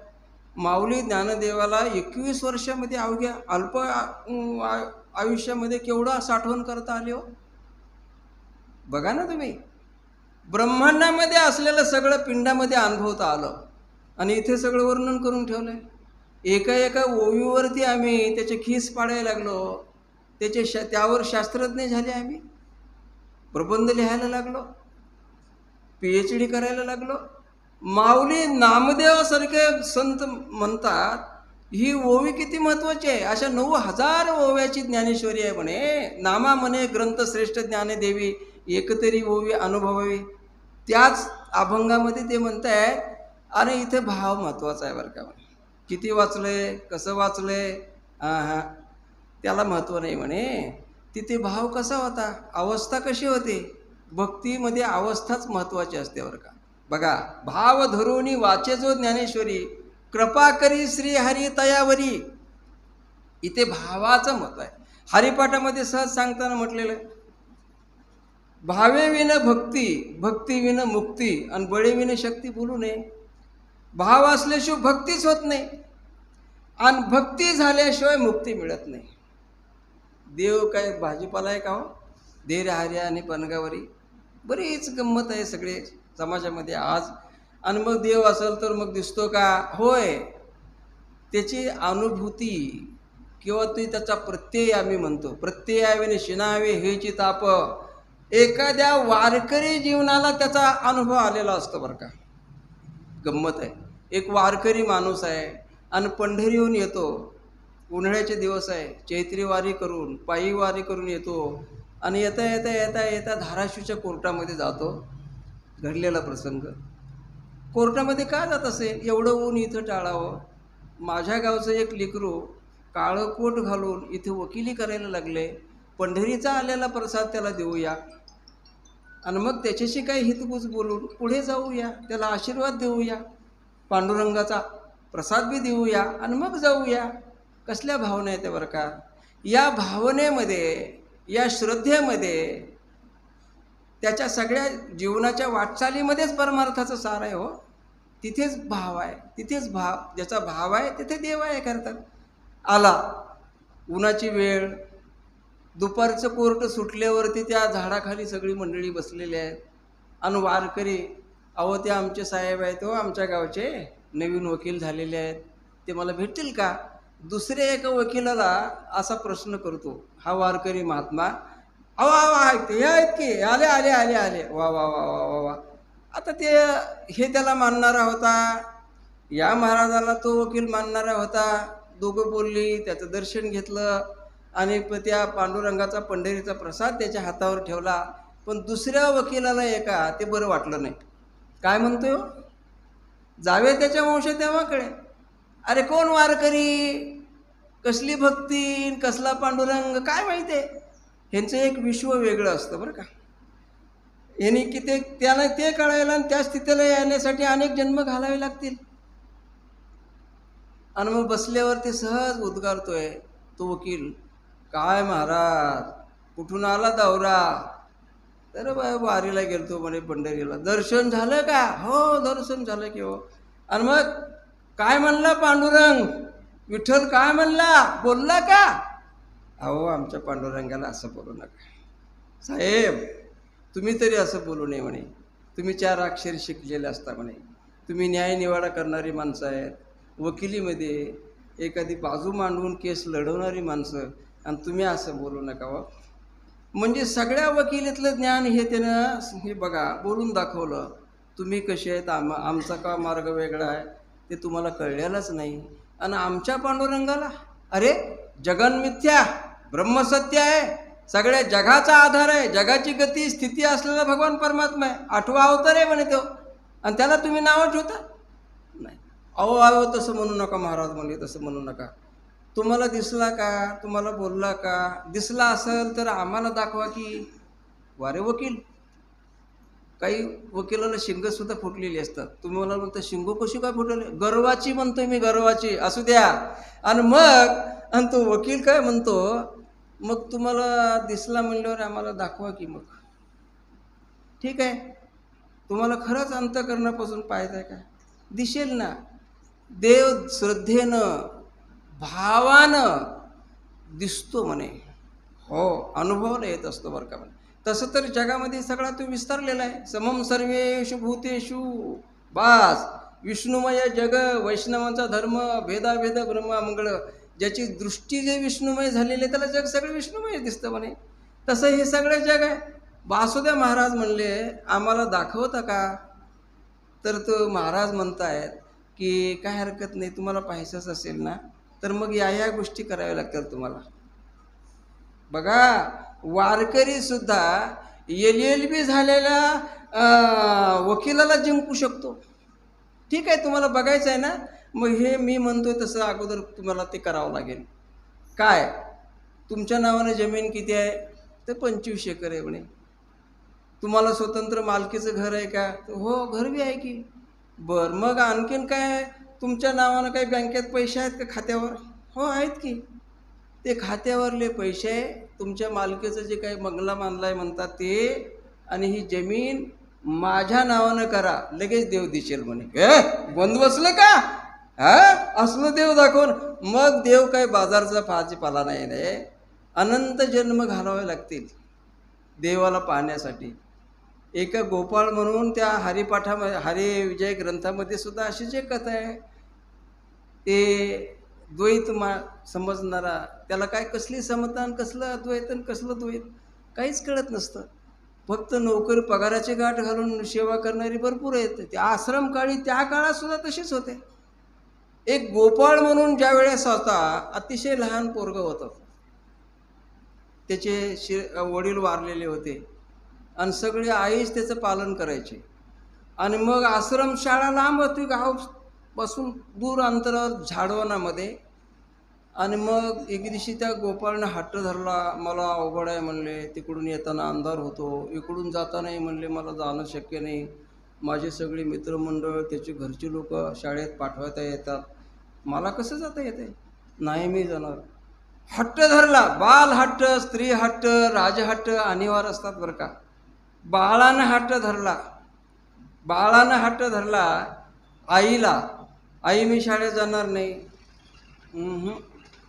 माऊली ज्ञानदेवाला 21 वर्षामध्ये अवघ्या अल्प आयुष्यामध्ये केवढा साठवण करता आले हो. बघा ना तुम्ही, ब्रह्मांडामध्ये असलेलं सगळं पिंडामध्ये अनुभवता आलं आणि इथे सगळं वर्णन करून ठेवलं आहे. एका ओवीवरती आम्ही त्याचे खीस पाडायला लागलो, त्यावर शास्त्रज्ञ झाले, आम्ही प्रबंध लिहायला लागलो, PhD करायला लागलो. माऊली नामदेवासारखे संत म्हणतात ही ओवी किती महत्त्वाची आहे. अशा 9000 ओव्याची ज्ञानेश्वरी आहे म्हणे. नामा म्हणे ग्रंथ श्रेष्ठ ज्ञानदेवी, एकतरी ओवी अनुभवावी. त्याच अभंगामध्ये ते म्हणतायत, आणि इथे भाव महत्त्वाचा आहे बरं का. किती वाचले, कसं वाचले, त्याला महत्त्व नाही म्हणे. तिथे भाव कसा होता, अवस्था कशी होती. भक्तीमध्ये अवस्थाच महत्त्वाची असते बरं का. बघा, भाव धरुणी वाचे जो ज्ञानेश्वरी, कृपा करी श्री हरी तयावरी. इथे भावाचं महत्त्व आहे. हरिपाठामध्ये सहज सांगताना म्हटलेलं आहे, भावे विन भक्ती, भक्ती विन मुक्ती, आणि बळे विन शक्ती बोलू नये. भाव असल्याशिवाय भक्तीच होत नाही, आणि भक्ती झाल्याशिवाय मुक्ती मिळत नाही. देव काय भाजीपाला आहे का हो? देर हार्या आणि पनगावरी बरीच गंमत आहे सगळे समाजामध्ये आज. आणि मग देव असेल तर मग दिसतो का? होय, त्याची अनुभूती किंवा ती त्याचा प्रत्यय आम्ही म्हणतो. प्रत्ययावे शिनावे हेची ताप. एखाद्या वारकरी जीवनाला त्याचा अनुभव आलेला असतो बरं का. गंमत आहे. एक वारकरी माणूस आहे आणि पंढरीहून येतो. उन्हाळ्याचे दिवस आहे, चैत्री वारी करून पायी वारी करून येतो आणि येता येता येता येता धाराशिवच्या कोर्टामध्ये जातो. घडलेला प्रसंग. कोर्टामध्ये का जात असेल? एवढं ऊन इथं टाळावं. माझ्या गावचं एक लेकरू काळं कोट घालून इथे वकिली करायला लागले. पंढरीचा आलेला प्रसाद त्याला देऊया आणि मग त्याच्याशी काही हितगुज बोलून पुढे जाऊया, त्याला आशीर्वाद देऊया, पांडुरंगाचा प्रसाद बी देऊया आणि मग जाऊया. कसल्या भावना आहेत बरं का. या भावनेमध्ये, या श्रद्धेमध्ये, त्याच्या सगळ्या जीवनाच्या वाटचालीमध्येच परमार्थाचं सार आहे हो. तिथेच भाव आहे, तिथेच भाव. ज्याचा भाव आहे तिथे देव आहे. करतात आला उन्हाची वेळ, दुपारचं कोर्ट सुटल्यावरती त्या झाडाखाली सगळी मंडळी बसलेली आहेत आणि वारकरी, अहो ते आमचे साहेब आहेत हो, आमच्या गावचे नवीन वकील झालेले आहेत, ते मला भेटतील का? दुसऱ्या एका वकिलाला असा प्रश्न करतो हा वारकरी महात्मा. अहो आहेत ते, आहेत की, आले आले आले आले, वा वा वा वा वा वा. आता ते हे त्याला मानणारा होता, या महाराजाला तो वकील मानणारा होता. दोघं बोलली, त्याचं दर्शन घेतलं आणि त्या पांडुरंगाचा पंढरीचा प्रसाद त्याच्या हातावर ठेवला. पण दुसऱ्या वकिलाला एका ते बरं वाटलं नाही. काय म्हणतोय? जावे त्याच्या वंश देवाकडे. अरे कोण वारकरी, कसली भक्ती, कसला पांडुरंग, काय माहिती आहे. ह्यांचं एक विश्व वेगळं असतं बरं का. यांनी की ते त्याला ते कळायला आणि त्या स्थितीला येण्यासाठी अनेक जन्म घालावे लागतील. आणि मग बसल्यावर ते सहज उद्गारतोय तो वकील, काय महाराज, कुठून आला दौरा? तर वारीला गेलतो म्हणे पंढरीला. दर्शन झालं का? हो दर्शन झालं की हो. आणि मग काय म्हणला पांडुरंग? विठ्ठल काय म्हणला? बोलला का? अहो आमच्या पांडुरंगाला असं बोलू नका साहेब, तुम्ही तरी असं बोलू नये म्हणे. तुम्ही 4 अक्षर शिकलेले असता म्हणे. तुम्ही न्यायनिवाडा करणारी माणसं आहेत, वकिलीमध्ये एखादी बाजू मांडून केस लढवणारी माणसं, आणि तुम्ही असं बोलू नका व. म्हणजे सगळ्या वकिलीतलं ज्ञान हे त्यानं हे बघा बोलून दाखवलं. तुम्ही कसे आहेत, आमचा का मार्ग वेगळा आहे ते तुम्हाला कळलेलंच नाही. आणि आमच्या पांडुरंगाला, अरे जगन मिथ्या, ब्रह्मसत्य आहे, सगळ्या जगाचा आधार आहे, जगाची गती स्थिती असलेला भगवान परमात्मा आहे, 8वा अवतार आहे म्हणे तो, आणि त्याला तुम्ही नावं ठेवता? नाही. अहो तसं म्हणू नका महाराज म्हणजे, तसं म्हणू नका. तुम्हाला दिसला का? तुम्हाला बोलला का? दिसला असेल तर आम्हाला दाखवा की. वारे वकील, काही वकिलाला शिंगसुद्धा फुटलेली असतात. तुम्ही मला म्हणता शिंग कशी काय फुटले? गर्वाची म्हणतोय मी, गर्वाची. असू द्या. आणि तो वकील काय म्हणतो, मग तुम्हाला दिसला म्हणल्यावर आम्हाला दाखवा की. मग ठीक आहे, तुम्हाला खरंच अंतःकरणापासून पाहायचं आहे का? दिसेल ना. देव श्रद्धेनं भावानं दिसतो म्हणे. हो, अनुभवाला येत असतो बरं का म्हणे. तसं तर जगामध्ये सगळा तो विस्तारलेला आहे. समम सर्वेषु भूतेषु, बास विष्णुमय जग, वैष्णवांचा धर्म, भेदाभेद ब्रह्म मंगळ. ज्याची दृष्टी जे विष्णुमय झालेली आहे त्याला जग सगळं विष्णुमय दिसतं म्हणे. तसं हे सगळं जग आहे. वासुदेव महाराज म्हणले आम्हाला दाखवता का? तर तो महाराज म्हणतायत की काय हरकत नाही, तुम्हाला पाहायचंच असेल ना तर मग या गोष्टी कराव्या लागतात तुम्हाला. बघा, वारकरी सुद्धा LLB झालेल्या वकिलाला जिंकू शकतो. ठीक आहे, तुम्हाला बघायचं आहे ना, मग हे मी म्हणतोय तसं अगोदर तुम्हाला ते करावं लागेल. काय, तुमच्या नावाने जमीन किती आहे? तर 25 एकर आहे म्हणे. तुम्हाला स्वतंत्र मालकीचं घर आहे का? हो, घर बी आहे की. बरं, मग आणखीन काय? तुमच्या नावानं काही बँकेत पैसे आहेत का खात्यावर? हो आहेत की. ते खात्यावरले पैसे तुमच्या मालकीचं जे काही बंगला बांधलाय म्हणतात ते, आणि ही जमीन माझ्या नावानं करा, लगेच देव दिसेल म्हणे. बंद बसलं का? असलं देव दाखवून. मग देव काय बाजारचा भाजीपाला नाही रे. अनंत जन्म घालावे लागतील देवाला पाहण्यासाठी. एका गोपाळ म्हणून त्या हरिपाठामध्ये हरी विजय ग्रंथामध्ये सुद्धा अशीच एक कथा आहे. ते द्वैत समजणारा त्याला काय कसली समता आणि कसलं अद्वैत आणि कसलं द्वैत काहीच कळत नसतं. फक्त नोकरी पगाराची गाठ घालून सेवा करणारी भरपूर आहेत. त्या आश्रमकाळी त्या काळात सुद्धा तसेच होते. एक गोपाळ म्हणून ज्या वेळेस होता, अतिशय लहान पोरगं होतं. त्याचे वडील वारलेले होते आणि सगळे आईच त्याचं पालन करायचे. आणि मग आश्रमशाळा लांब होती गावापासून दूर अंतरावर झाडवनामध्ये. आणि मग एक दिवशी त्या गोपाळनं हट्ट धरला, मला अवघड आहे म्हणले, तिकडून येताना अंधार होतो, इकडून जातानाही म्हणले मला जाणं शक्य नाही, माझे सगळे मित्रमंडळ त्याचे घरचे लोक शाळेत पाठवता येतात, मला कसं जाता येते, नाही मी जाणार. हट्ट धरला. बाल हट्ट, स्त्री हट्ट, राजहट्ट अनिवार्य असतात बरं का. बाळानं हट्ट धरला आईला, आई मी शाळेत जाणार नाही,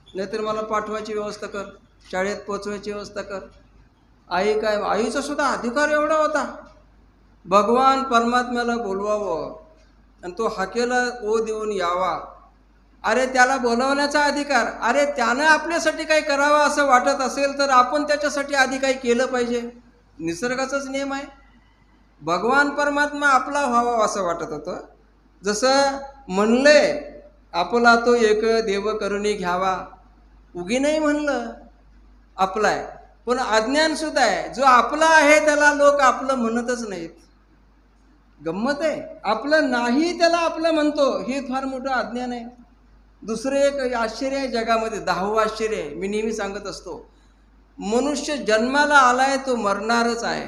नाहीतर मला पाठवायची व्यवस्था कर, शाळेत पोचवायची व्यवस्था कर. आई काय, आईचा सुद्धा अधिकार एवढा होता भगवान परमात्म्याला बोलवावं आणि तो हाकेला ओ देऊन यावा. अरे त्याला बोलवण्याचा अधिकार, अरे त्यानं आपल्यासाठी काही करावं असं वाटत असेल तर आपण त्याच्यासाठी आधी काही केलं पाहिजे. निसर्गाचाच नियम आहे. भगवान परमात्मा आपला व्हावा असं वाटत होतं. जसं म्हणले आपला तो एक देव करुणी घ्यावा, उगी नाही म्हणलं आपला आहे, पण अज्ञान सुद्धा आहे. जो आपला आहे त्याला लोक आपलं म्हणतच नाहीत. गंमत आहे. आपलं नाही त्याला आपलं म्हणतो, हे फार मोठं अज्ञान आहे. दुसरं एक आश्चर्य आहे जगामध्ये, 10वं आश्चर्य आहे. मी नेहमी सांगत असतो, मनुष्य जन्माला आलाय तो मरणारच आहे,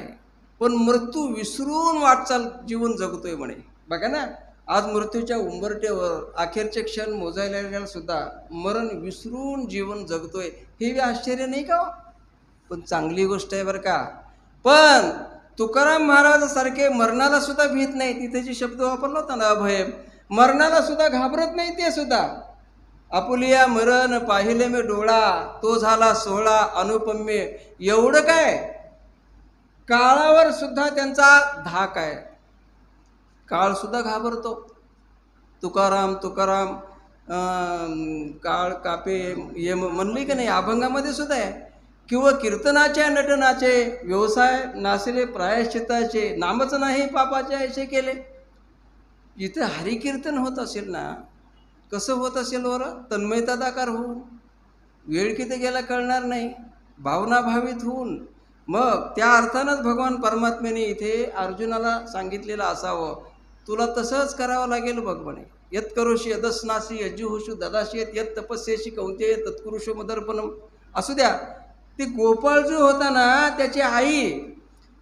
पण मृत्यू विसरून वाटचाल जीवन जगतोय म्हणे. बघा ना, आज मृत्यूच्या उंबरठ्यावर अखेरचे क्षण मोजायला गेला सुद्धा मरण विसरून जीवन जगतोय. हे आश्चर्य नाही का? पण चांगली गोष्ट आहे बरं का. पण तुकाराम महाराजासारखे मरणाला सुद्धा भीत नाही. तिथे जे शब्द वापरला होता ना, अभय, मरणाला सुद्धा घाबरत नाही ते सुद्धा. आपुलिया मरण पाहिले मी डोळा, तो झाला सोहळा अनुपम्य. एवढं काय, काळावर सुद्धा त्यांचा धाक आहे. काळ सुद्धा घाबरतो. तुकाराम तुकाराम काळ कापे ये म्हणले की नाही, अभंगामध्ये सुद्धा आहे. किंवा कीर्तनाचे नटनाचे व्यवसाय नासले प्रायश्चिताचे, नामच नाही पापाचे ऐसे केले. इथं हरिकीर्तन होत असेल ना, कसं होत असेल बरं, तन्मयतादाकार होऊन, वेळ किती गेला कळणार नाही, भावनाभावित होऊन. मग त्या अर्थानंच भगवान परमात्म्याने इथे अर्जुनाला सांगितलेलं असावं, तुला तसंच करावं लागेल बघ म्हणे. यत करोशी यदस्नासी यज्जुहुषु ददाशी यत तपस्येशी कौंतेय तत्पुरुषो मदर्पणम. असू द्या, ते गोपाळ जो होता ना, त्याची आई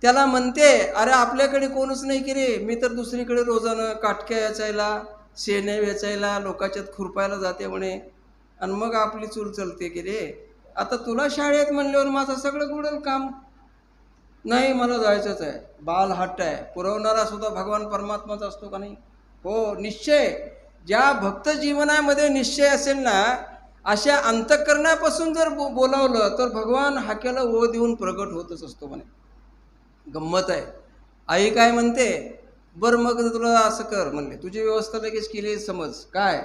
त्याला म्हणते, अरे आपल्याकडे कोणच नाही की रे, मी तर दुसरीकडे रोजानं काटक्या वेचायला, शेण्या वेचायला, लोकाच्यात खुरपायला जाते म्हणे, आणि मग आपली चूल चलते की रे. आता तुला शाळेत म्हणल्यावर माझं सगळं बुडेल काम. नाही, मला जायचंच आहे. बाल हट्ट आहे. पुरवणारा सुद्धा भगवान परमात्माचा असतो का नाही? हो, निश्चय. ज्या भक्त जीवनामध्ये निश्चय असेल ना, अशा अंतःकरणापासून जर बोलावलं तर भगवान हाकेला ओ देऊन प्रगट होतच असतो म्हणे. गंमत आहे. आई काय म्हणते, बरं मग तुला असं कर म्हणले, तुझी व्यवस्था लगेच केली. समज काय,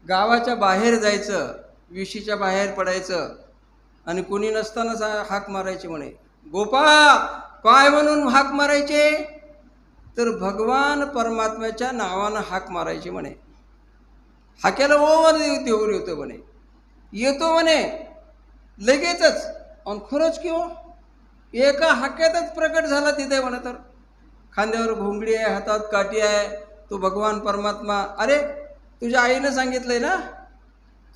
गावाच्या बाहेर जायचं, विशीच्या बाहेर पडायचं आणि कोणी नसतानाच हाक मारायची म्हणे. गोपा काय म्हणून हाक मारायचे, तर भगवान परमात्म्याच्या नावानं हाक मारायचे म्हणे. हाक्याला ओवर देऊन येतो म्हणे, येतो म्हणे लगेचच. आणि खरंच किंवा एका हाक्यातच प्रकट झाला तिथे म्हणे. तर खांद्यावर घोंगडी आहे, हातात काठी आहे, तो भगवान परमात्मा. अरे तुझ्या आईनं सांगितलंय ना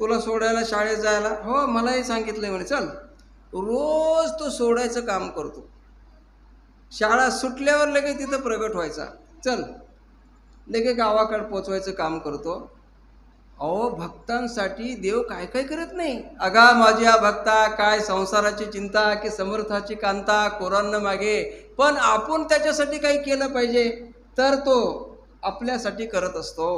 तुला सोडायला शाळेत जायला? हो, मलाही सांगितलंय म्हणे. चल, रोज तो सोडायचं काम करतो. शाळा सुटल्यावर लगेच तिथं प्रगट व्हायचा. चल, लगेच गावाकडे पोचवायचं काम करतो. अहो, भक्तांसाठी देव काय काय करत नाही. अगा माझ्या भक्ता, काय संसाराची चिंता की समर्थाची कांता, कोरांना मागे. पण आपण त्याच्यासाठी काही केलं पाहिजे तर तो आपल्यासाठी करत असतो.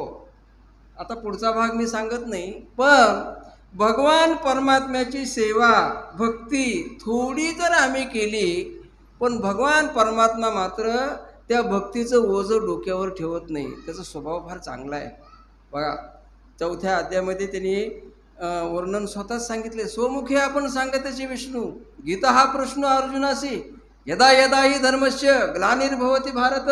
आता पुढचा भाग मी सांगत नाही, पण भगवान परमात्म्याची सेवा भक्ती थोडी जर आम्ही केली, पण भगवान परमात्मा मात्र त्या भक्तीचं ओझं डोक्यावर ठेवत नाही. त्याचा स्वभाव फार चांगला आहे. बघा, 4थ्या अध्यायामध्ये त्यांनी वर्णन स्वतःच सांगितले. स्वमुखे आपण सांगतचे विष्णू, गीता हा प्रश्न अर्जुनासी, यदा यदा ही धर्मस्य ग्लानिर्भवती भारत.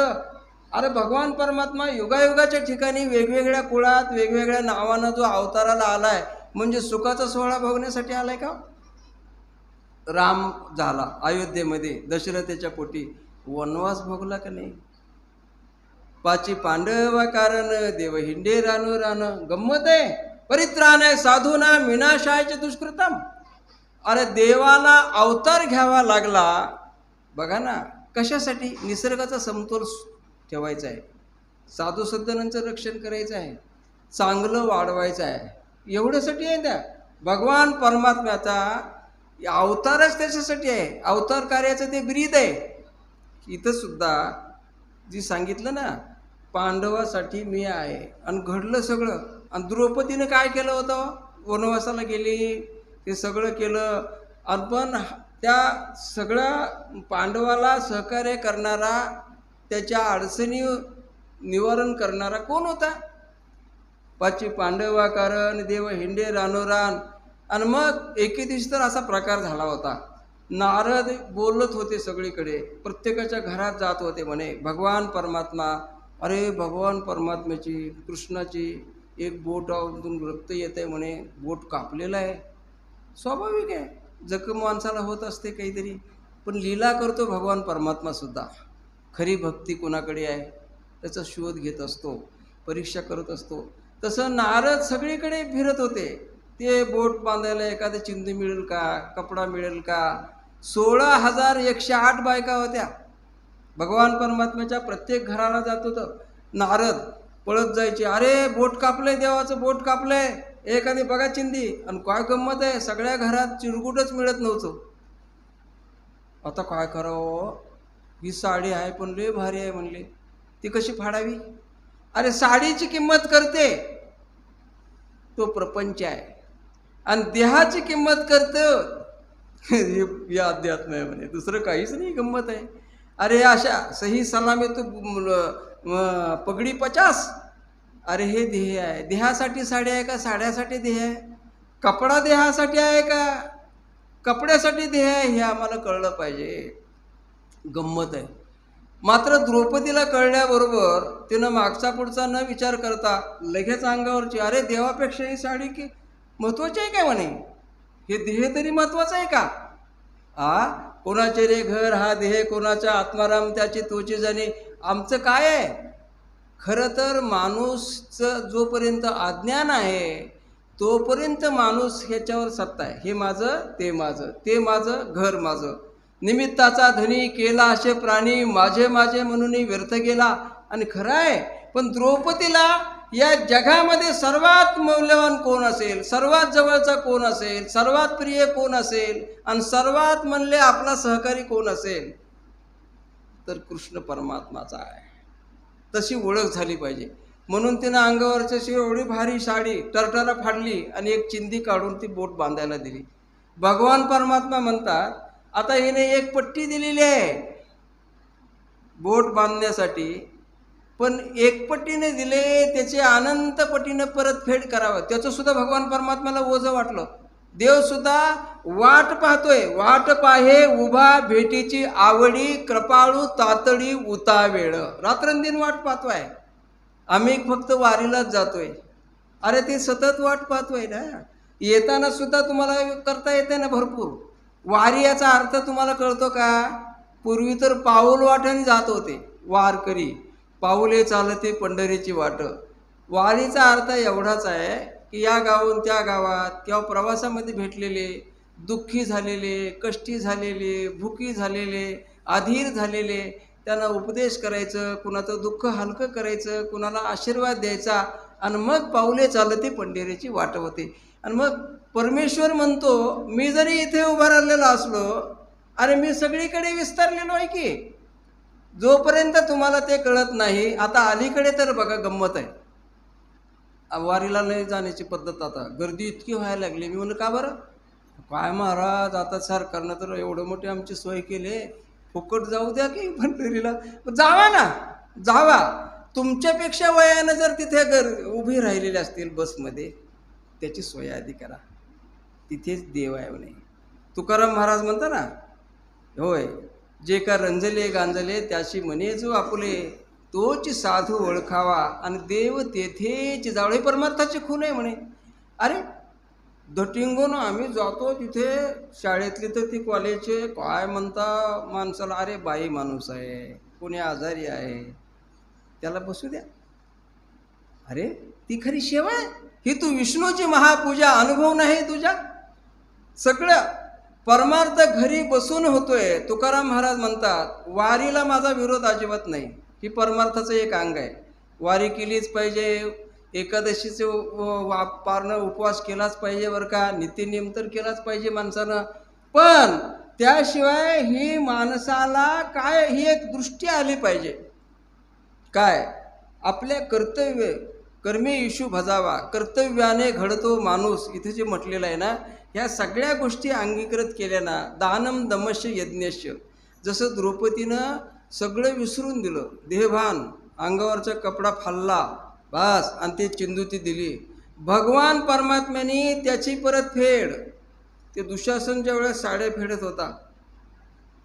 अरे भगवान परमात्मा युगायुगाच्या ठिकाणी वेगवेगळ्या कुळात वेगवेगळ्या नावानं जो अवताराला आलाय, म्हणजे सुखाचा सोहळा भोगण्यासाठी आलाय का? राम झाला अयोध्येमध्ये दशरथाच्या पोटी, वनवास भोगला का नाही? पाची पांडवा कारण देव हिंडे रानो रान. गंमत आहे, परित्राण आहे साधूना विनाशायचे दुष्कृतम. अरे देवाला अवतार घ्यावा लागला, बघा ना कशासाठी? निसर्गाचा समतोल ठेवायचा आहे, साधू सज्जनांचं रक्षण करायचं आहे, चांगलं वाढवायचं आहे, एवढ्यासाठी आहे. त्या भगवान परमात्म्याचा अवतारच त्याच्यासाठी आहे. अवतार कार्याचं ते ब्रीद आहे. इथं सुद्धा जी सांगितलं ना, पांडवासाठी मी आहे, आणि घडलं सगळं. आणि द्रौपदीनं काय केलं होतं? वनवासाला गेली, ते सगळं केलं. आणि पण त्या सगळ्या पांडवाला सहकार्य करणारा, त्याच्या अडचणी निवारण करणारा कोण होता? पाची पांडवा कारण देव हिंडे रानोरान. आणि मग एके दिवशी तर असा प्रकार झाला होता, नारद बोलत होते सगळीकडे, प्रत्येकाच्या घरात जात होते म्हणे भगवान परमात्मा. अरे भगवान परमात्म्याची कृष्णाची एक बोटातून रक्त येत आहे म्हणे, बोट कापलेलं आहे. स्वाभाविक आहे, जखम माणसाला होत असते काहीतरी, पण लीला करतो भगवान परमात्मासुद्धा. खरी भक्ती कोणाकडे आहे त्याचा शोध घेत असतो, परीक्षा करत असतो. तसं नारद सगळीकडे फिरत होते. ते बोट बांधायला एखादं चिंदी मिळेल का, कपडा मिळेल का. 16,108 बायका होत्या. भगवान परमात्म्याच्या प्रत्येक घराला जात होतं नारद, पळत जायचे. अरे बोट कापलंय, देवाचं बोट कापलंय, एखादी बघा चिंदी. आणि काय गंमत आहे, सगळ्या घरात चिरकुटच मिळत नव्हतं. आता काय करावं? ही साडी आहे पण लय भारी आहे म्हणले, ती कशी फाडावी? अरे साडीची किंमत करते तो प्रपंच आहे, आणि देहाची किंमत करतो या अध्यात्म आहे म्हणे, दुसरं काहीच नाही गंमत आहे. अरे अशा सही सलामी तो पगडी 50. अरे हे देह आहे, देहासाठी साडी आहे का साड्यासाठी देह आहे? कपडा देहासाठी आहे का कपड्यासाठी देह आहे? हे आम्हाला कळलं पाहिजे. गंमत आहे. मात्र द्रौपदीला कळल्याबरोबर तिनं मागचा पुढचा न विचार करता लगेच अंगावरची, अरे देवापेक्षा ही साडी की महत्वाची आहे का म्हणे, हे देह तरी महत्वाचं आहे का? कोणाचे रे घर हा देह, कोणाचा आत्माराम त्याची तोची जाणे. आमचं काय आहे? खरं तर माणूसचं जोपर्यंत अज्ञान आहे तोपर्यंत माणूस ह्याच्यावर सत्ता आहे. हे माझं, ते माझं, ते माझं, घर माझं. निमित्ताचा धनी केला असे प्राणी, माझे माझे म्हणून व्यर्थ गेला. आणि खरं आहे, पण द्रौपदीला या जगामध्ये सर्वात मौल्यवान कोण असेल, सर्वात जवळचा कोण असेल, सर्वात प्रिय कोण असेल, आणि सर्वात म्हणले आपला सहकारी कोण असेल, तर कृष्ण परमात्माचा आहे. तशी ओळख झाली पाहिजे. म्हणून तिनं अंगावरची एवढी भारी साडी टरटरा फाडली आणि एक चिंदी काढून ती बोट बांधायला दिली. भगवान परमात्मा म्हणतात, आता हिने एक पट्टी दिलेली आहे बोट बांधण्यासाठी, पण एक पट्टीने दिले त्याचे अनंत पटीने परतफेड करावं, त्याचं सुद्धा भगवान परमात्म्याला ओझं वाटलं. देव सुद्धा वाट पाहतोय, वाट पाहे उभा भेटीची आवडी, कृपाळू तातडी उतावेळ. रात्रंदिन वाट पाहतोय. आम्ही फक्त वारीलाच जातोय. अरे ते सतत वाट पाहतोय ना. येताना सुद्धा तुम्हाला करता येते ना भरपूर. वारी याचा अर्थ तुम्हाला कळतो का? पूर्वी तर पाऊल वाटेने जात होते वारकरी, पाऊले चालते पंढरीची वाट. वारीचा अर्थ एवढाच आहे की या गावाहून त्या गावात किंवा प्रवासामध्ये भेटलेले, दुःखी झालेले, कष्टी झालेले, भुकी झालेले, अधीर झालेले, त्यांना उपदेश करायचं, कुणाचं दुःख हलकं करायचं, कुणाला आशीर्वाद द्यायचा, आणि मग पाऊले चालते पंढरीची वाट होते. आणि मग परमेश्वर म्हणतो, मी जरी इथे उभा राहिलेला असलो, अरे मी सगळीकडे विस्तारलेलो आहे की. जोपर्यंत तुम्हाला ते कळत नाही, आता अलीकडे तर बघा गंमत आहे. वारीला नाही जाण्याची पद्धत आता गर्दी इतकी व्हायला लागली. मी म्हणलं का बरं? काय महाराज आता सरकारनं तर एवढं मोठी आमची सोय केली, फुकट जाऊ द्या की पंढरीला. जावा ना, जावा. तुमच्यापेक्षा वयानं जर तिथे उभी राहिलेले असतील बसमध्ये, त्याची सोय आधी करा. तिथेच देव आहे म्हणे. तुकाराम महाराज म्हणता ना, होय, जे का रंजले गांजले त्याशी म्हणे जो आपुले, तोच साधू ओळखावा आणि देव तेथेच जावळे. परमार्थाची खून आहे म्हणे. अरे दटिंगून आम्ही जातो तिथे, शाळेतली तर ती कॉलेजचे काय म्हणता माणसाला, अरे बाई माणूस आहे, कोणी आजारी आहे, त्याला बसू द्या. अरे ती खरी सेवा आहे ही. तू विष्णूची महापूजा अनुभव नाही तुझ्या? सगळं परमार्थ घरी बसून होतोय. तुकाराम महाराज म्हणतात वारीला माझा विरोध अजिबात नाही, ही परमार्थाचं एक अंग आहे. वारी केलीच पाहिजे, एकादशीचे पारणं उपवास केलाच पाहिजे बरं का, नित्यनियम तर केलाच पाहिजे माणसानं. पण त्याशिवाय ही माणसाला काय, ही एक दृष्टी आली पाहिजे. काय? आपल्या कर्तव्य कर्मे इशू भजावा, कर्तव्याने घडतो माणूस, इथे जे म्हटलेलं आहे ना, ह्या सगळ्या गोष्टी अंगीकृत केल्या ना, दानम दमश्य यज्ञश्य. जसं द्रौपदीनं सगळं विसरून दिलं, देहभान, अंगावरचा कपडा फालला बस, आणि ते चिंदुती दिली. भगवान परमात्म्याने त्याची परतफेड, ते दुःशासन ज्या वेळेस साड्या फेडत होता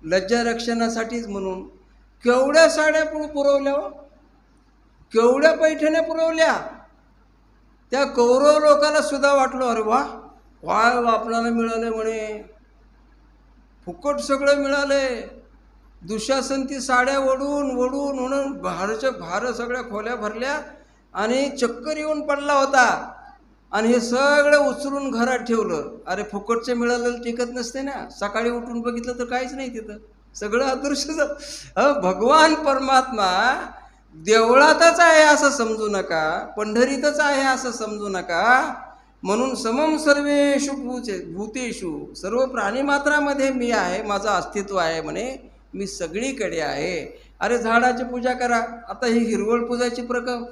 लज्जा रक्षणासाठीच म्हणून, केवढ्या साड्या पुरवल्या, केवढ्या पैठण्या पुरवल्या. त्या कौरव लोकांना सुद्धा वाटलं अरे वा, काय आपल्याला मिळाले म्हणे, फुकट सगळं मिळाले. दुःशासन ती साड्या ओढून ओढून ओढून भारच्या भार सगळ्या खोल्या भरल्या आणि चक्कर येऊन पडला होता, आणि हे सगळं उचलून घरात ठेवलं. अरे फुकटचं मिळालेलं टिकत नसते ना, सकाळी उठून बघितलं तर काहीच नाही तिथं, सगळं अदृश्य. भगवान परमात्मा देवळातच आहे असं समजू नका, पंढरीतच आहे असं समजू नका. म्हणून समम सर्वेषु भूतेषु, सर्व प्राणीमात्रामध्ये मी आहे, माझं अस्तित्व आहे म्हणे, मी सगळीकडे आहे. अरे झाडाची पूजा करा, आता ही हिरवळ पूजाची प्रकार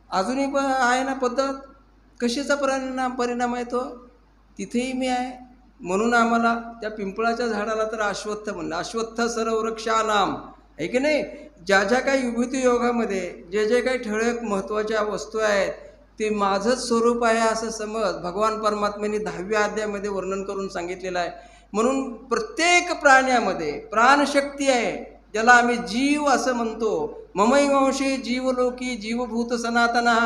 अजूनही पण आहे ना पद्धत, कशाचा परिणाम आहे तो, तिथेही मी आहे. म्हणून आम्हाला त्या पिंपळाच्या झाडाला तर अश्वत्थ म्हणलं, अश्वत्थ सर्व वृक्षानाम, आहे की नाही. ज्या ज्या काही विभूती योगामध्ये जे जे काही ठळक महत्त्वाच्या वस्तू आहेत ते माझंच स्वरूप आहे असं समज भगवान परमात्म्याने 10व्या अध्यायामध्ये वर्णन करून सांगितलेलं आहे. म्हणून प्रत्येक प्राण्यामध्ये प्राणशक्ती आहे, ज्याला आम्ही जीव असं म्हणतो. ममैवंशी जीवलोकी जीवभूत सनातना,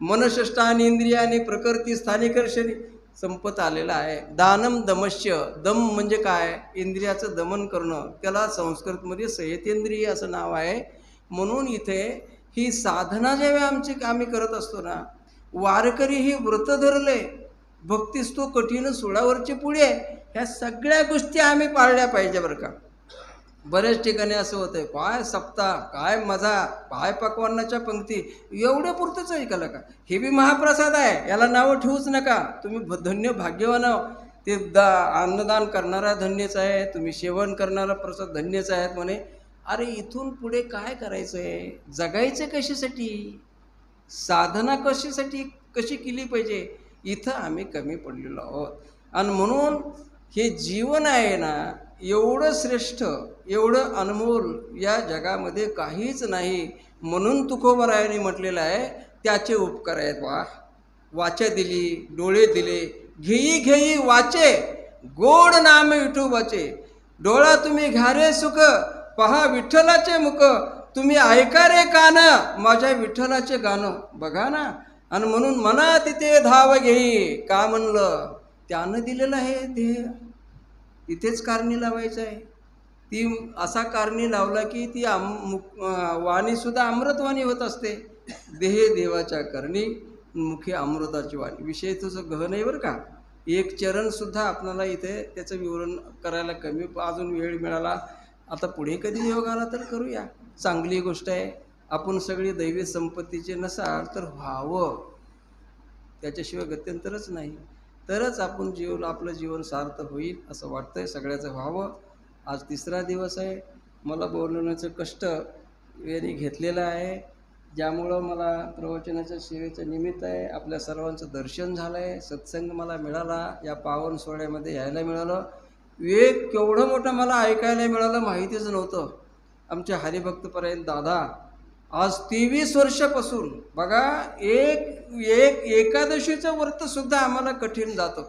मनषष्टानी इंद्रियानी प्रकृती स्थानिकर्षणी संपत आलेला आहे. दानम दमश्य, दम म्हणजे काय, इंद्रियाचं दमन करणं, त्याला संस्कृतमध्ये संयतेंद्रिय असं नाव आहे. म्हणून इथे ही साधना ज्यावेळी आम्ही करत असतो ना, वारकरी ही व्रत धरले, भक्तीस तो कठीण सोळावरची पुढे, ह्या सगळ्या गोष्टी आम्ही पाळल्या पाहिजे बरं का. बऱ्याच ठिकाणी असं होतंय, काय सप्ताह, काय मजा, काय पकवानाच्या पंक्ती, एवढ्या पुरतंच ऐकायला का, हे बी महाप्रसाद आहे, याला नावं ठेवूच नका. तुम्ही धन्य भाग्यवान आहो, ते अन्नदान करणारा धन्यच आहे, तुम्ही सेवन करणारा प्रसाद धन्यच आहेत म्हणे. अरे इथून पुढे काय करायचं आहे, जगायचं कशासाठी, साधना कशासाठी कशी केली पाहिजे, इथं आम्ही कमी पडलेलो आहोत. आणि म्हणून हे जीवन आहे ना, एवढं श्रेष्ठ, एवढं अनमोल या जगामध्ये काहीच नाही. म्हणून तुकोबरायाने म्हटलेलं आहे, त्याचे उपकार आहेत. वाचा दिली, डोळे दिले, घेई घेई वाचे, गोड नाम विठोबाचे. डोळा तुम्ही घ्या रे सुख, पहा विठ्ठलाचे मुख, तुम्ही ऐका रे कान, माझ्या विठ्ठलाचे गाणं. बघा ना. आणि म्हणून मना तिथे धाव घेई, का म्हणलं, त्यानं दिलेलं आहे देह, तिथेच कारणी लावायचं आहे. ती असा कारणी लावला की ती वाणीसुद्धा अमृतवाणी होत असते. देहे देवाच्या करणी, मुखे अमृताची वाणी. विषय तुझं गहन आहे बरं का. एक चरणसुद्धा आपल्याला इथे त्याचं विवरण करायला कमी, अजून वेळ मिळाला, आता पुढे कधी योग आला तर करूया, चांगली गोष्ट आहे. आपण सगळी दैवी संपत्तीचे नसाल तर व्हावं, त्याच्याशिवाय गत्यंतरच नाही. तरच आपण आपलं जीवन सार्थ होईल असं वाटतंय, सगळ्याचं व्हावं. आज 3रा दिवस आहे, मला बोलवण्याचं कष्ट यांनी घेतलेलं आहे. ज्यामुळं मला प्रवचनाच्या सेवेचं निमित्त आहे. आपल्या सर्वांचं दर्शन झालं आहे, सत्संग मला मिळाला, या पावन सोहळ्यामध्ये यायला मिळालं. एक केवढं मोठं मला ऐकायला मिळालं माहितीच नव्हतं. आमचे हरिभक्तपर्यंत दादा आज 23 वर्षापासून बघा, एकादशीचं व्रतसुद्धा आम्हाला कठीण जातं.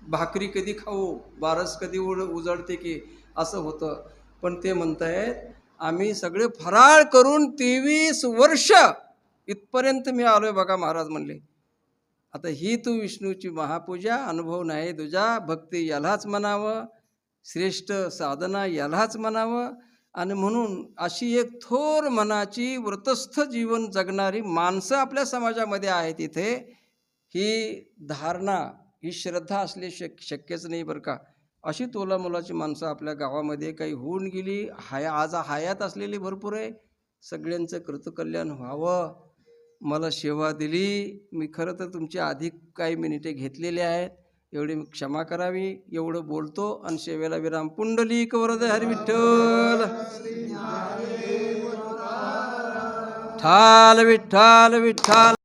भाकरी कधी खाऊ, बारस कधी उजळते की असं होतं. पण ते म्हणतायत आम्ही सगळे फराळ करून 23 वर्ष इथपर्यंत मी आलोय बघा. महाराज म्हणले आता ही तू विष्णूची महापूजा, अनुभव नाही तुझा, भक्ती यालाच म्हणावं, श्रेष्ठ साधना यालाच म्हणावं. आणि म्हणून अशी एक थोर मनाची व्रतस्थ जीवन जगणारी माणसं आपल्या समाजामध्ये आहेत इथे. ही धारणा, ही श्रद्धा असली शक्यच नाही बरं का. अशी तोलामोलाची माणसं आपल्या गावामध्ये काही होऊन गेली, आज हयात असलेली भरपूर आहे. सगळ्यांचं कृतकल्याण व्हावं. मला सेवा दिली, मी खरं तर तुमच्या आधी काही मिनिटे घेतलेले आहेत, एवढी क्षमा करावी. एवढं बोलतो आणि सेवेला विराम. पुंडलिक वरद हरी विठ्ठल. ठाल विठ्ठल विठ्ठल.